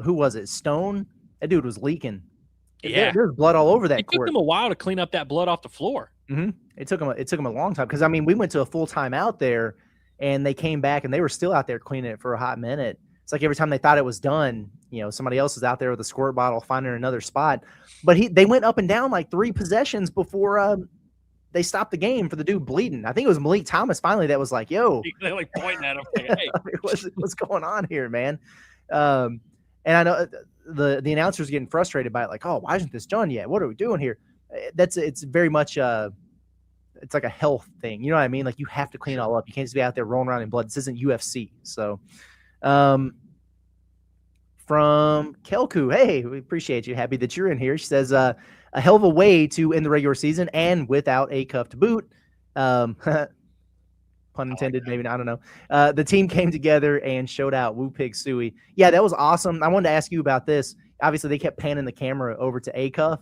who was it? Stone? That dude was leaking. Yeah. There's blood all over that court. It court. took him a while to clean up that blood off the floor. Mm-hmm. It took him a long time because, we went to a full time out there and they came back and they were still out there cleaning it for a hot minute. It's like every time they thought it was done, somebody else is out there with a squirt bottle finding another spot. But they went up and down like 3 possessions before they stopped the game for the dude bleeding. I think it was Malik Thomas finally that was like, yo. They're like pointing at him. Like, hey. What's going on here, man? And I know the announcer's getting frustrated by it, like, oh, why isn't this done yet? What are we doing here? It's very much it's like a health thing. You know what I mean? Like you have to clean it all up. You can't just be out there rolling around in blood. This isn't UFC. So from Kelku, hey, we appreciate you. Happy that you're in here. She says, a hell of a way to end the regular season and without a cuff to boot. Pun intended, maybe not, I don't know. The team came together and showed out Woo Pig Suey. Yeah, that was awesome. I wanted to ask you about this. Obviously, they kept panning the camera over to Akuff.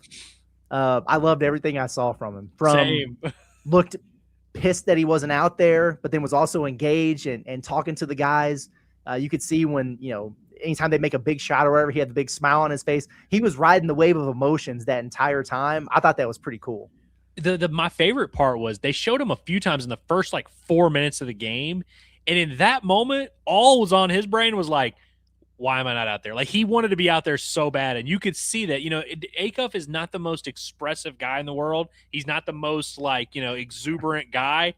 I loved everything I saw from him. Same. Looked pissed that he wasn't out there, but then was also engaged and talking to the guys. You could see when, anytime they make a big shot or whatever, he had the big smile on his face. He was riding the wave of emotions that entire time. I thought that was pretty cool. My favorite part was they showed him a few times in the first like 4 minutes of the game. And in that moment, all was on his brain was like, why am I not out there? Like he wanted to be out there so bad. And you could see that, Akuff is not the most expressive guy in the world. He's not the most exuberant guy.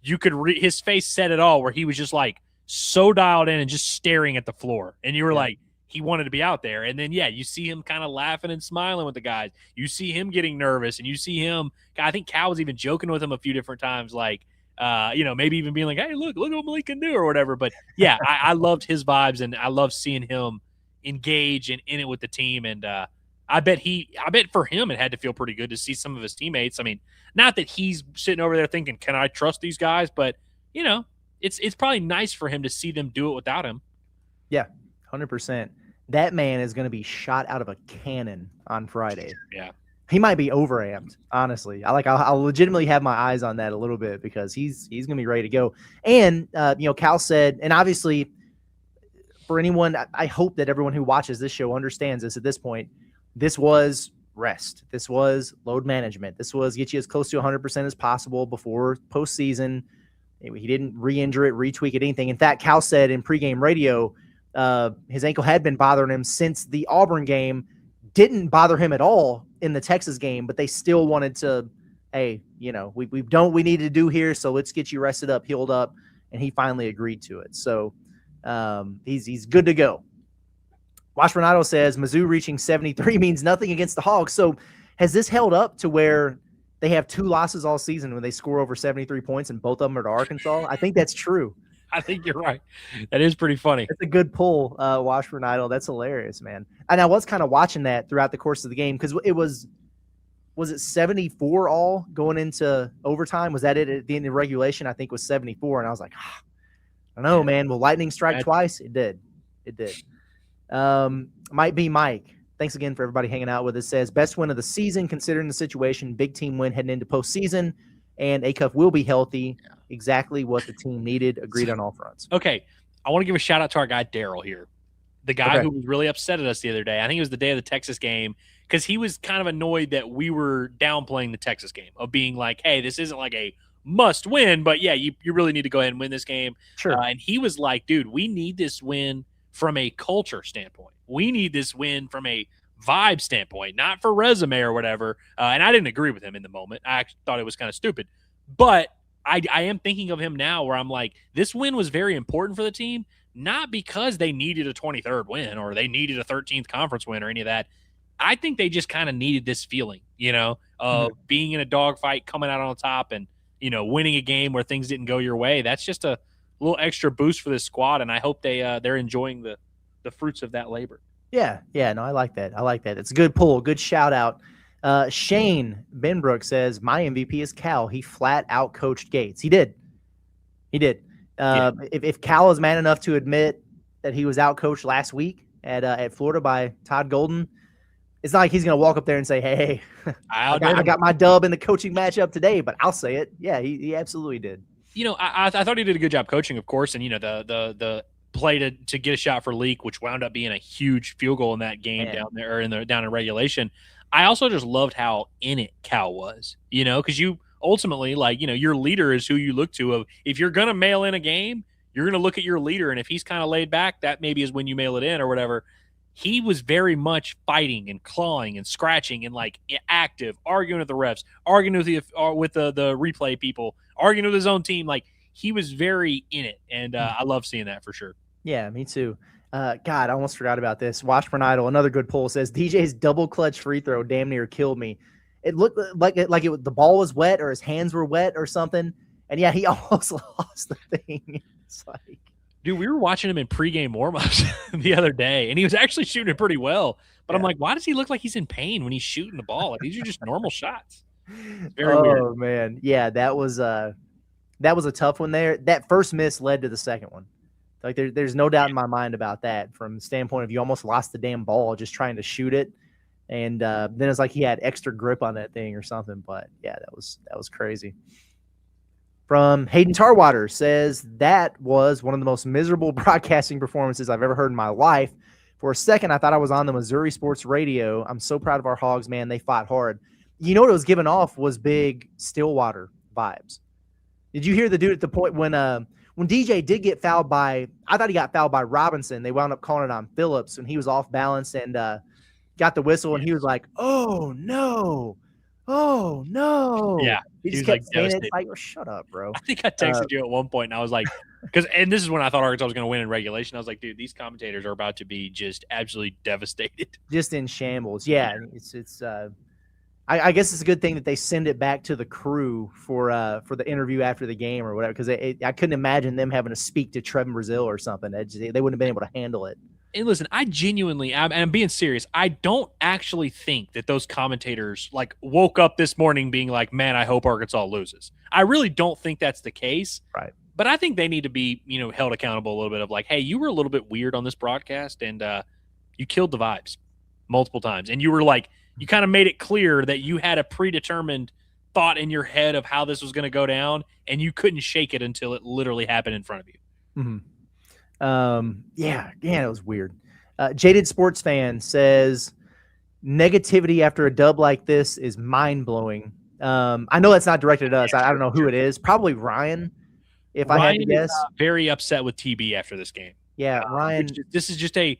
You could his face said it all where he was just like so dialed in and just staring at the floor. And you were like, he wanted to be out there. And then, you see him kind of laughing and smiling with the guys. You see him getting nervous and you see him, I think Cal was even joking with him a few different times. Like, maybe even being like, hey, look what Malik can do or whatever. But yeah, I loved his vibes and I loved seeing him engage and in it with the team. And I bet for him it had to feel pretty good to see some of his teammates. I mean, not that he's sitting over there thinking, can I trust these guys? But, it's probably nice for him to see them do it without him. Yeah, 100%. That man is going to be shot out of a cannon on Friday. Yeah. He might be overamped, honestly. I'll legitimately have my eyes on that a little bit because he's going to be ready to go. And, Cal said, and obviously for anyone, I hope that everyone who watches this show understands this at this point. This was rest. This was load management. This was get you as close to 100% as possible before postseason. He didn't re-injure it, retweak it, anything. In fact, Cal said in pregame radio, his ankle had been bothering him since the Auburn game. Didn't bother him at all in the Texas game, but they still wanted to, hey, we've done what we needed to do here, so let's get you rested up, healed up, and he finally agreed to it. So he's good to go. Wash Renato says Mizzou reaching 73 means nothing against the Hogs. So has this held up to where they have 2 losses all season when they score over 73 points and both of them are to Arkansas? I think that's true. I think you're right. That is pretty funny. That's a good pull, Wash Renato. That's hilarious, man. And I was kind of watching that throughout the course of the game because it was it 74 all going into overtime? Was that it at the end of regulation? I think it was 74. And I was like, I don't know, man. Will lightning strike twice? It did. It did. Might be Mike. Thanks again for everybody hanging out with us. Says best win of the season considering the situation. Big team win heading into postseason. And Akuff will be healthy. Exactly what the team needed. Agreed on all fronts. Okay. I want to give a shout out to our guy, Daryl here. The guy who was really upset at us the other day. I think it was the day of the Texas game because he was kind of annoyed that we were downplaying the Texas game of being like, hey, this isn't like a must win, but yeah, you really need to go ahead and win this game. Sure. And he was like, dude, we need this win from a culture standpoint. We need this win from a vibe standpoint, not for resume or whatever. And I didn't agree with him in the moment. I actually thought it was kind of stupid. But I am thinking of him now where I'm like, this win was very important for the team, not because they needed a 23rd win or they needed a 13th conference win or any of that. I think they just kind of needed this feeling, of being in a dogfight, coming out on top and, winning a game where things didn't go your way. That's just a little extra boost for this squad. And I hope they're enjoying the fruits of that labor. Yeah. No, I like that. It's a good pull, good shout out. Shane Benbrook says, my MVP is Cal. He flat out coached Gates. He did. If Cal is man enough to admit that he was out coached last week at Florida by Todd Golden, it's not like he's going to walk up there and say, hey, I got my dub in the coaching matchup today, but I'll say it. Yeah, he absolutely did. I thought he did a good job coaching, of course. And, the play to get a shot for Leak, which wound up being a huge field goal in that game down in regulation. I also just loved how in it Cal was, because you ultimately, your leader is who you look to. Of if you're going to mail in a game, you're going to look at your leader. And if he's kind of laid back, that maybe is when you mail it in or whatever. He was very much fighting and clawing and scratching and active, arguing with the refs, arguing with the replay people, arguing with his own team. He was very in it. And I love seeing that for sure. Yeah, me too. God, I almost forgot about this. Wash Bernidal, another good poll, says DJ's double clutch free throw damn near killed me. It looked like the ball was wet or his hands were wet or something. And yeah, he almost lost the thing. It's like, dude, we were watching him in pregame warmups the other day, and he was actually shooting it pretty well. But I'm like, why does he look like he's in pain when he's shooting the ball? These are just normal shots. Very weird. Oh man, yeah, that was a tough one there. That first miss led to the second one. There's no doubt in my mind about that. From the standpoint of you almost lost the damn ball just trying to shoot it, and then it's like he had extra grip on that thing or something. But yeah, that was crazy. From Hayden Tarwater says that was one of the most miserable broadcasting performances I've ever heard in my life. For a second, I thought I was on the Missouri Sports Radio. I'm so proud of our Hogs, man. They fought hard. What it was giving off was big Stillwater vibes. Did you hear the dude at the point when DJ did get fouled by, I thought he got fouled by Robinson. They wound up calling it on Phillips, and he was off balance and got the whistle, and he was like, oh, no. Yeah. He just kept saying it. Like, oh, shut up, bro. I think I texted you at one point, and I was like, and this is when I thought Arkansas was going to win in regulation. I was like, dude, these commentators are about to be just absolutely devastated. Just in shambles. Yeah. It's I guess it's a good thing that they send it back to the crew for the interview after the game or whatever, because I couldn't imagine them having to speak to Trevin Brazil or something. They wouldn't have been able to handle it. And listen, I genuinely, I'm being serious. I don't actually think that those commentators like woke up this morning being like, man, I hope Arkansas loses. I really don't think that's the case. Right. But I think they need to be, held accountable a little bit of like, hey, you were a little bit weird on this broadcast and you killed the vibes multiple times. And you were like, you kind of made it clear that you had a predetermined thought in your head of how this was going to go down and you couldn't shake it until it literally happened in front of you. Mm-hmm. Yeah, it was weird. Jaded Sports Fan says negativity after a dub like this is mind blowing. I know that's not directed at us. I don't know who it is. Probably Ryan. If I had to guess, is, very upset with TB after this game. Yeah, Ryan. This is just a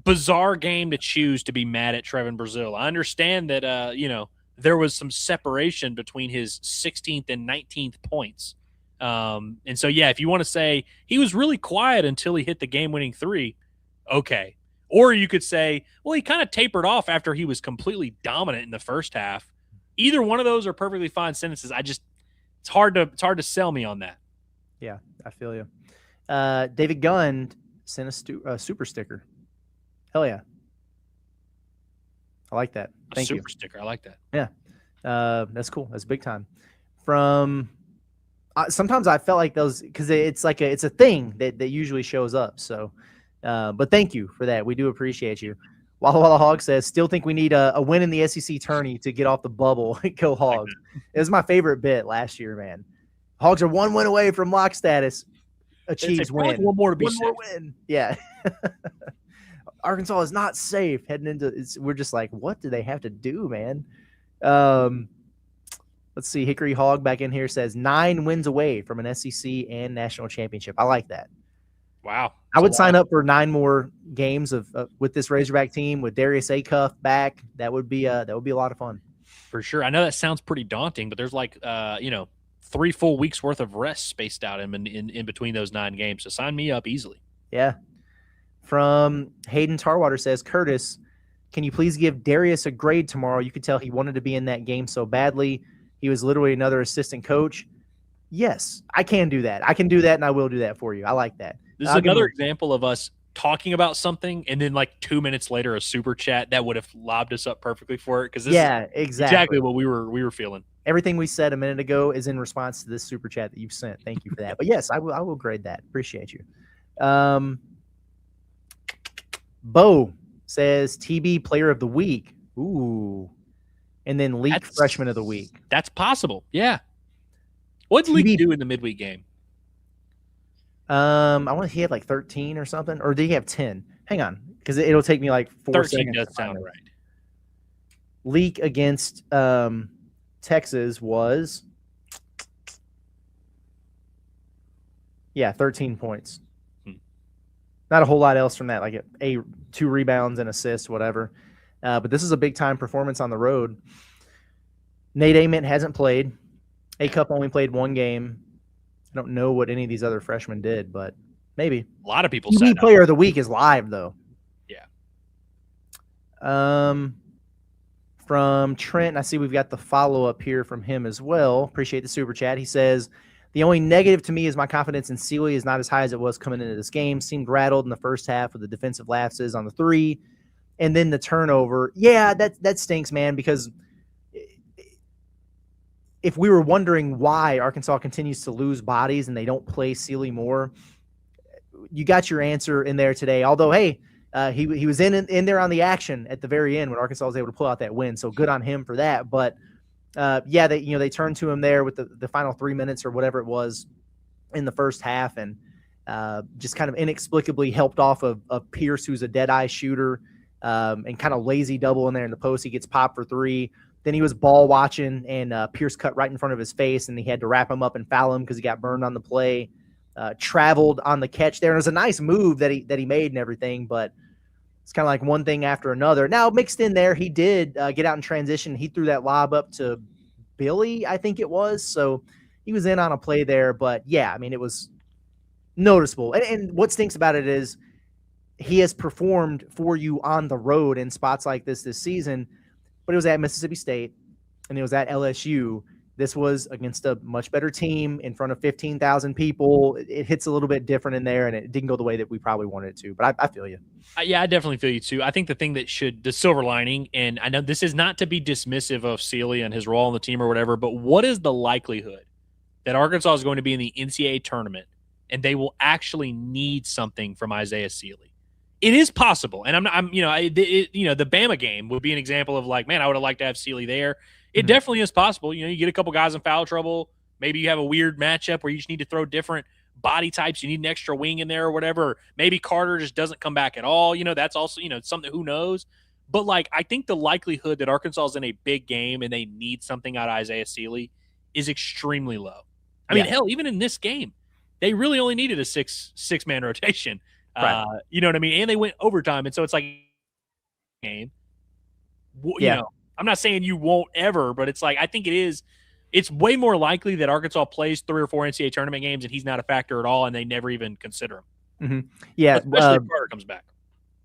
bizarre game to choose to be mad at Trevin Brazil. I understand that there was some separation between his 16th and 19th points. And so, yeah, if you want to say he was really quiet until he hit the game-winning three, okay. Or you could say, well, he kind of tapered off after he was completely dominant in the first half. Either one of those are perfectly fine sentences. It's hard to sell me on that. Yeah, I feel you. David Gunn sent a super sticker. Hell yeah. I like that. Thank you. Super sticker. I like that. Yeah. That's cool. That's big time. From sometimes I felt like those because it's a thing that usually shows up. So, but thank you for that. We do appreciate you. Walla Walla Hog says, still think we need a win in the SEC tourney to get off the bubble. Go Hogs. It was my favorite bit last year, man. Hogs are one win away from lock status. Achieves win. One more to be one safe. More win. Yeah. Arkansas is not safe heading into – we're just like, what do they have to do, man? Let's see. Hickory Hog back in here says 9 wins away from an SEC and national championship. I like that. Wow. I would sign up for 9 more games of with this Razorback team with Darius Akuff back. That would be a lot of fun. For sure. I know that sounds pretty daunting, but there's 3 full weeks worth of rest spaced out in between those 9 games. So sign me up easily. Yeah. From Hayden Tarwater says, Curtis, can you please give Darius a grade tomorrow? You could tell he wanted to be in that game so badly. He was literally another assistant coach. Yes, I can do that. I can do that, and I will do that for you. I like that. This is another example of us talking about something, and then 2 minutes later, a super chat that would have lobbed us up perfectly for it. Because this is exactly what we were feeling. Everything we said a minute ago is in response to this super chat that you've sent. Thank you for that. But yes, I will grade that. Appreciate you. Bo says TB Player of the Week. Ooh. And then Leak Freshman of the Week. That's possible. Yeah. What did Leak do in the midweek game? I want he had 13 or something. Or did he have 10? Hang on. Because it'll take me 4 seconds. 13 does sound right. Leak against Texas was 13 points. Not a whole lot else from that, 2 rebounds and assists, whatever. But this is a big-time performance on the road. Nate Ament hasn't played. Akuff only played 1 game. I don't know what any of these other freshmen did, but maybe. A lot of people said Player of the Week is live, though. Yeah. From Trent, I see we've got the follow-up here from him as well. Appreciate the super chat. He says, the only negative to me is my confidence in Sealy is not as high as it was coming into this game. Seemed rattled in the first half with the defensive lapses on the 3. And then the turnover. Yeah, that stinks, man, because if we were wondering why Arkansas continues to lose bodies and they don't play Sealy more, you got your answer in there today. Although, hey, he was in there on the action at the very end when Arkansas was able to pull out that win. So good on him for that. But they turned to him there with the final 3 minutes or whatever it was in the first half, and just kind of inexplicably helped off of Pierce, who's a dead-eye shooter, and kind of lazy double in there in the post. He gets popped for 3. Then he was ball watching, and Pierce cut right in front of his face, and he had to wrap him up and foul him because he got burned on the play. Traveled on the catch there. And it was a nice move that he made and everything, but it's kind of like one thing after another. Now, mixed in there, he did get out in transition. He threw that lob up to Billy, I think it was. So he was in on a play there. But, yeah, I mean, it was noticeable. And what stinks about it is he has performed for you on the road in spots like this season, but it was at Mississippi State and it was at LSU. This was against a much better team in front of 15,000 people. It hits a little bit different in there, and it didn't go the way that we probably wanted it to. But I feel you. Yeah, I definitely feel you too. I think the thing that the silver lining, and I know this is not to be dismissive of Sealy and his role on the team or whatever, but what is the likelihood that Arkansas is going to be in the NCAA tournament and they will actually need something from Isaiah Sealy? It is possible, and the Bama game would be an example of like, man, I would have liked to have Sealy there. It definitely is possible. You get a couple guys in foul trouble. Maybe you have a weird matchup where you just need to throw different body types. You need an extra wing in there or whatever. Maybe Carter just doesn't come back at all. That's also, something, who knows. But, like, I think the likelihood that Arkansas is in a big game and they need something out of Isaiah Sealy is extremely low. I mean, hell, even in this game, they really only needed a six-man rotation. Right. You know what I mean? And they went overtime. And so it's like game. I'm not saying you won't ever, but it's like I think it's way more likely that Arkansas plays 3 or 4 NCAA tournament games and he's not a factor at all, and they never even consider him. Yeah, especially if Carter comes back.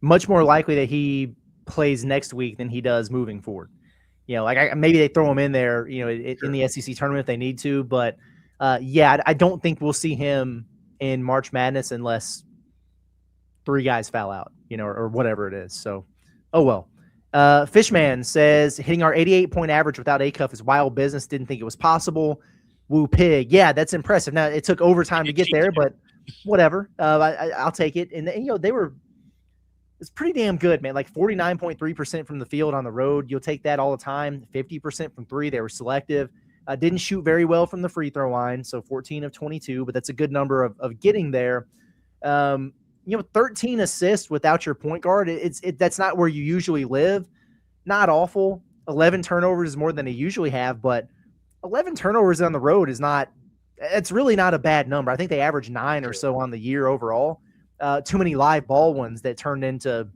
Much more likely that he plays next week than he does moving forward. Maybe they throw him in there, in the SEC tournament if they need to, but I don't think we'll see him in March Madness unless 3 guys foul out, or whatever it is. So, oh well. Fishman says, hitting our 88-point average without Akuff is wild business. Didn't think it was possible. Woo pig. Yeah, that's impressive. Now, it took overtime to get there, but whatever. I'll take it. And, it's pretty damn good, man. Like 49.3% from the field on the road. You'll take that all the time. 50% from 3. They were selective. Didn't shoot very well from the free throw line, so 14 of 22, but that's a good number of getting there. 13 assists without your point guard. That's not where you usually live. Not awful. 11 turnovers is more than they usually have, but 11 turnovers on the road it's really not a bad number. I think they average 9 or so on the year overall. Too many live ball ones that turned into,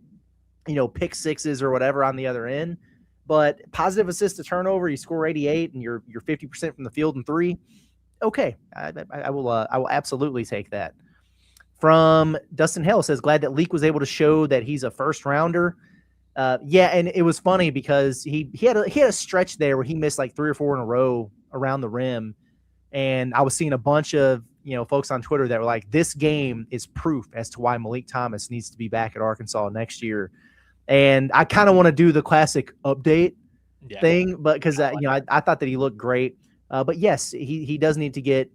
pick sixes or whatever on the other end. But positive assist to turnover, you score 88 and you're 50% from the field and 3. Okay. I will absolutely take that. From Dustin Hale says, glad that Leak was able to show that he's a first rounder. And it was funny because he had a stretch there where he missed like 3 or 4 in a row around the rim. And I was seeing a bunch of, folks on Twitter that were like, this game is proof as to why Malik Thomas needs to be back at Arkansas next year. And I kind of want to do the classic update thing, but because, I thought that he looked great. But yes, he does need to get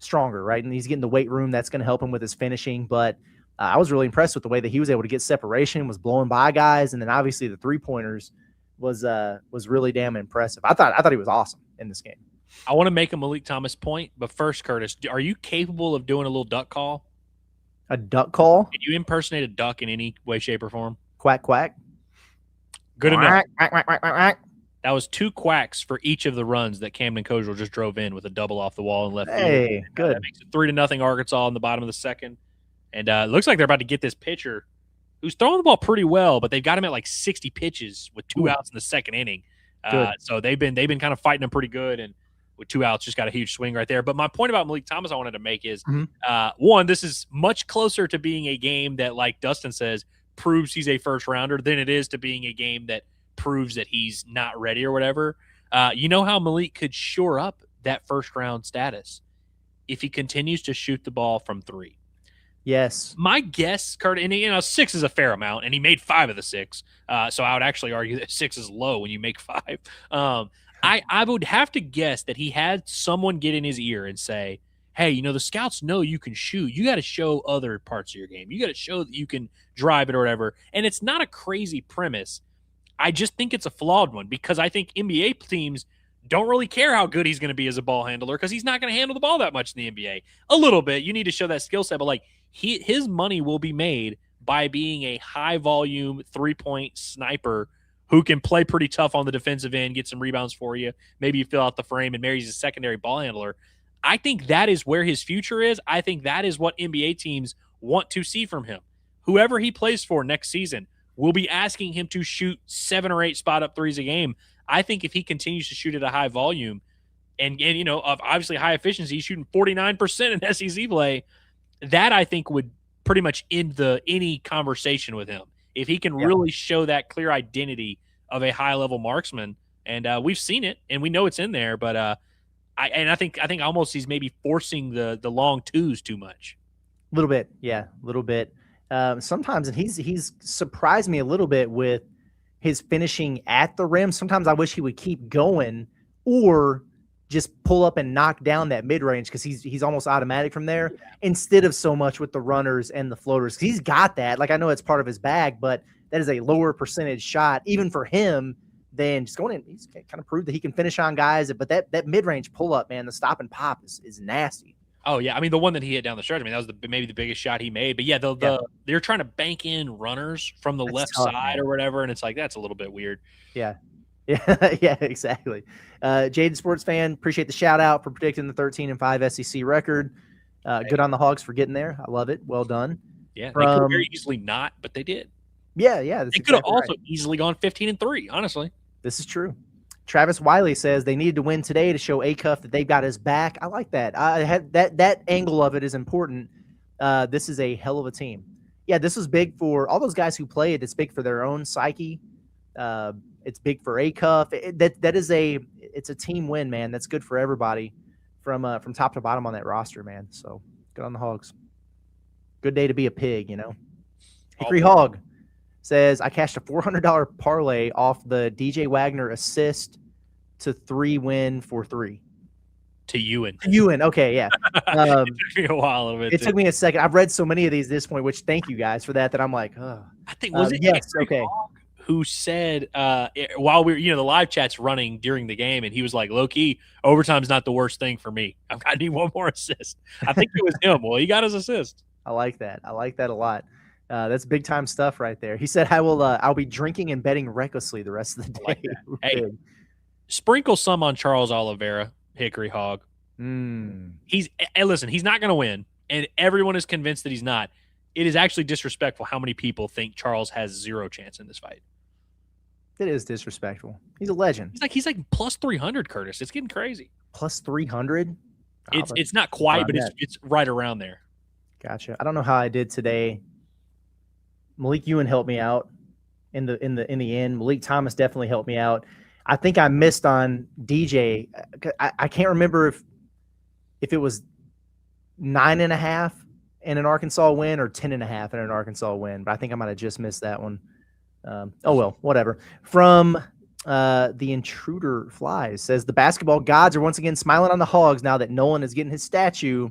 stronger, right? And he's getting the weight room that's going to help him with his finishing. But I was really impressed with the way that he was able to get separation, was blowing by guys, and then obviously the 3-pointers was really damn impressive. I thought he was awesome in this game. I want to make a Malik Thomas point, but first, Curtis, are you capable of doing a little duck call? A duck call? Can you impersonate a duck in any way, shape, or form? Quack, quack. Good enough. Quack, quack, quack, quack, quack. That was 2 quacks for each of the runs that Camden Kozel just drove in with a double off the wall and left field. Hey, good. That makes it 3-0 Arkansas in the bottom of the second. And it looks like they're about to get this pitcher who's throwing the ball pretty well, but they've got him at like 60 pitches with 2 outs in the second inning. So they've been kind of fighting him pretty good, and with 2 outs, just got a huge swing right there. But my point about Malik Thomas I wanted to make is, one, this is much closer to being a game that, like Dustin says, proves he's a first rounder than it is to being a game that proves that he's not ready or whatever. You know how Malik could shore up that first round status if he continues to shoot the ball from 3. Yes. My guess, Kurt, and 6 is a fair amount, and he made 5 of the 6. So I would actually argue that 6 is low when you make 5. I would have to guess that he had someone get in his ear and say, hey, the scouts know you can shoot. You got to show other parts of your game. You got to show that you can drive it or whatever. And it's not a crazy premise. I just think it's a flawed one because I think NBA teams don't really care how good he's going to be as a ball handler because he's not going to handle the ball that much in the NBA. A little bit. You need to show that skill set, but like his money will be made by being a high-volume 3-point sniper who can play pretty tough on the defensive end, get some rebounds for you. Maybe you fill out the frame and Mary's a secondary ball handler. I think that is where his future is. I think that is what NBA teams want to see from him. Whoever he plays for next season will be asking him to shoot 7 or 8 spot-up threes a game. I think if he continues to shoot at a high volume and of obviously high efficiency, shooting 49% in SEC play, that I think would pretty much end any conversation with him. If he can really show that clear identity of a high-level marksman, and we've seen it, and we know it's in there, but I think almost he's maybe forcing the long twos too much. A little bit, yeah, a little bit. Sometimes, and he's surprised me a little bit with his finishing at the rim. Sometimes I wish he would keep going or just pull up and knock down that mid-range, because he's almost automatic from there, instead of so much with the runners and the floaters. 'Cause he's got that. Like, I know it's part of his bag, but that is a lower percentage shot, even for him, than just going in. He's kind of proved that he can finish on guys. But that mid-range pull-up, man, the stop and pop is nasty. Oh, yeah. I mean, the one that he hit down the stretch, I mean, that was maybe the biggest shot he made. But, yeah, they're trying to bank in runners from the left side, man, or whatever, and it's like, that's a little bit weird. Yeah. Yeah, yeah, exactly. Jaded Sports Fan, appreciate the shout-out for predicting the 13-5 SEC record. Good on the Hogs for getting there. I love it. Well done. Yeah, they could very easily not, but they did. Yeah, yeah. They could have also easily gone 15-3, honestly. This is true. Travis Wiley says they needed to win today to show Akuff that they've got his back. I like that. I had that angle of it is important. This is a hell of a team. Yeah, this was big for all those guys who played. It's big for their own psyche. It's big for Akuff. It's a team win, man. That's good for everybody from top to bottom on that roster, man. So good on the Hogs. Good day to be a pig, you know. Hickory Hog says, I cashed a $400 parlay off the DJ Wagner assist to 3 win for 3. To Ewin. Okay, yeah. It took me a while, a little bit. It took me a second. I've read so many of these at this point, which thank you guys for that I'm like, oh. I think, was it yes, okay. Who said while we were, the live chat's running during the game, and he was like, low key, overtime's not the worst thing for me. I need one more assist. I think it was him. Well, he got his assist. I like that. I like that a lot. That's big time stuff right there. He said, I'll be drinking and betting recklessly the rest of the day. Like hey, sprinkle some on Charles Oliveira, Hickory Hog. Listen, he's not going to win, and everyone is convinced that he's not. It is actually disrespectful how many people think Charles has 0 chance in this fight. It is disrespectful. He's a legend. He's like plus 300, Curtis. It's getting crazy. Plus 300? It's not quite, but it's right around there. Gotcha. I don't know how I did today. Malik Ewin helped me out in the end. Malik Thomas definitely helped me out. I think I missed on DJ. I can't remember if it was 9.5 in an Arkansas win or 10.5 in an Arkansas win, but I think I might have just missed that one. Oh well, whatever. From the Intruder Flies says the basketball gods are once again smiling on the Hogs now that Nolan is getting his statue.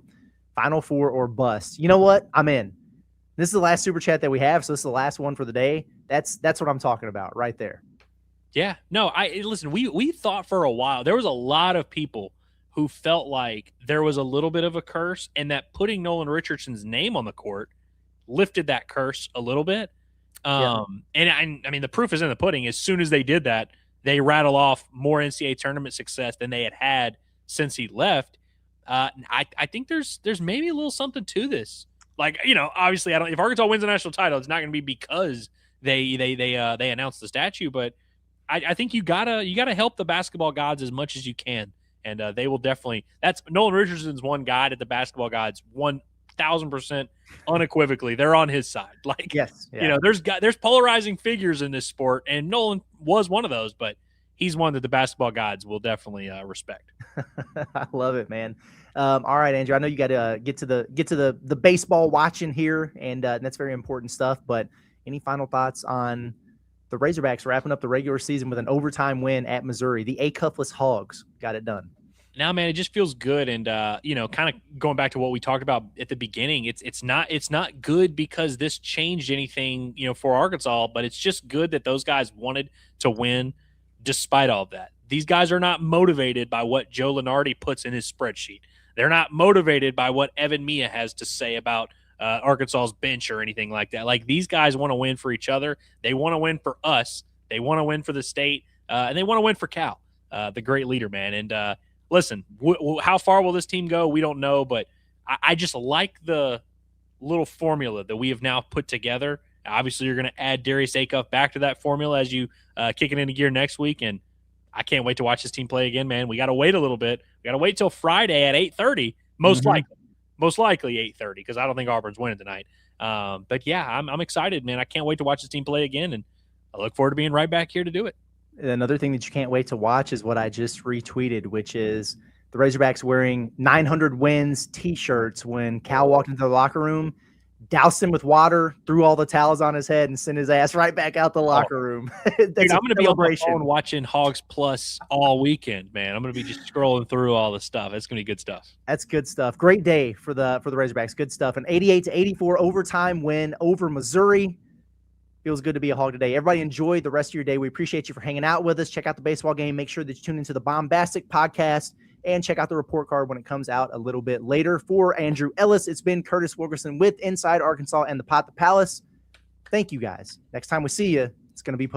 Final Four or bust. You know what? I'm in. This is the last super chat that we have, so this is the last one for the day. That's what I'm talking about right there. Yeah. No, listen, we thought for a while, there was a lot of people who felt like there was a little bit of a curse, and that putting Nolan Richardson's name on the court lifted that curse a little bit. And I mean, the proof is in the pudding. As soon as they did that, they rattle off more NCAA tournament success than they had since he left. I think there's maybe a little something to this. Like, obviously, if Arkansas wins a national title, it's not going to be because they announced the statue, but I think you gotta help the basketball gods as much as you can, and they will definitely. That's Nolan Richardson's one guy at the basketball gods, 1,000% unequivocally. They're on his side. Like, yes, yeah. There's polarizing figures in this sport, and Nolan was one of those, but he's one that the basketball gods will definitely respect. I love it, man. All right, Andrew, I know you got to get to the baseball watching here, and that's very important stuff. But any final thoughts on the Razorbacks wrapping up the regular season with an overtime win at Missouri? The Akuffless Hogs got it done. Now, man, it just feels good, and kind of going back to what we talked about at the beginning, it's not good because this changed anything, for Arkansas, but it's just good that those guys wanted to win despite all of that. These guys are not motivated by what Joe Lunardi puts in his spreadsheet. They're not motivated by what Evan Mia has to say about Arkansas's bench or anything like that. Like, these guys want to win for each other. They want to win for us. They want to win for the state, and they want to win for Cal, the great leader, man. And listen, how far will this team go? We don't know, but I just like the little formula that we have now put together. Obviously, you're going to add Darius Akuff back to that formula as you kick it into gear next week, and I can't wait to watch this team play again, man. We got to wait a little bit. We got to wait till Friday at 8:30, most likely 8:30, because I don't think Auburn's winning tonight. But yeah, I'm excited, man. I can't wait to watch this team play again, and I look forward to being right back here to do it. Another thing that you can't wait to watch is what I just retweeted, which is the Razorbacks wearing 900 wins t-shirts when Cal walked into the locker room, doused him with water, threw all the towels on his head, and sent his ass right back out the locker room. Dude, I'm going to be on my phone watching Hogs Plus all weekend, man. I'm going to be just scrolling through all the stuff. It's going to be good stuff. That's good stuff. Great day for the Razorbacks. Good stuff. An 88-84 overtime win over Missouri. Feels good to be a Hog today. Everybody enjoy the rest of your day. We appreciate you for hanging out with us. Check out the baseball game. Make sure that you tune into the Bombastic podcast and check out the report card when it comes out a little bit later. For Andrew Ellis, it's been Curtis Wilkerson with Inside Arkansas and the Pot the Palace. Thank you, guys. Next time we see you, it's going to be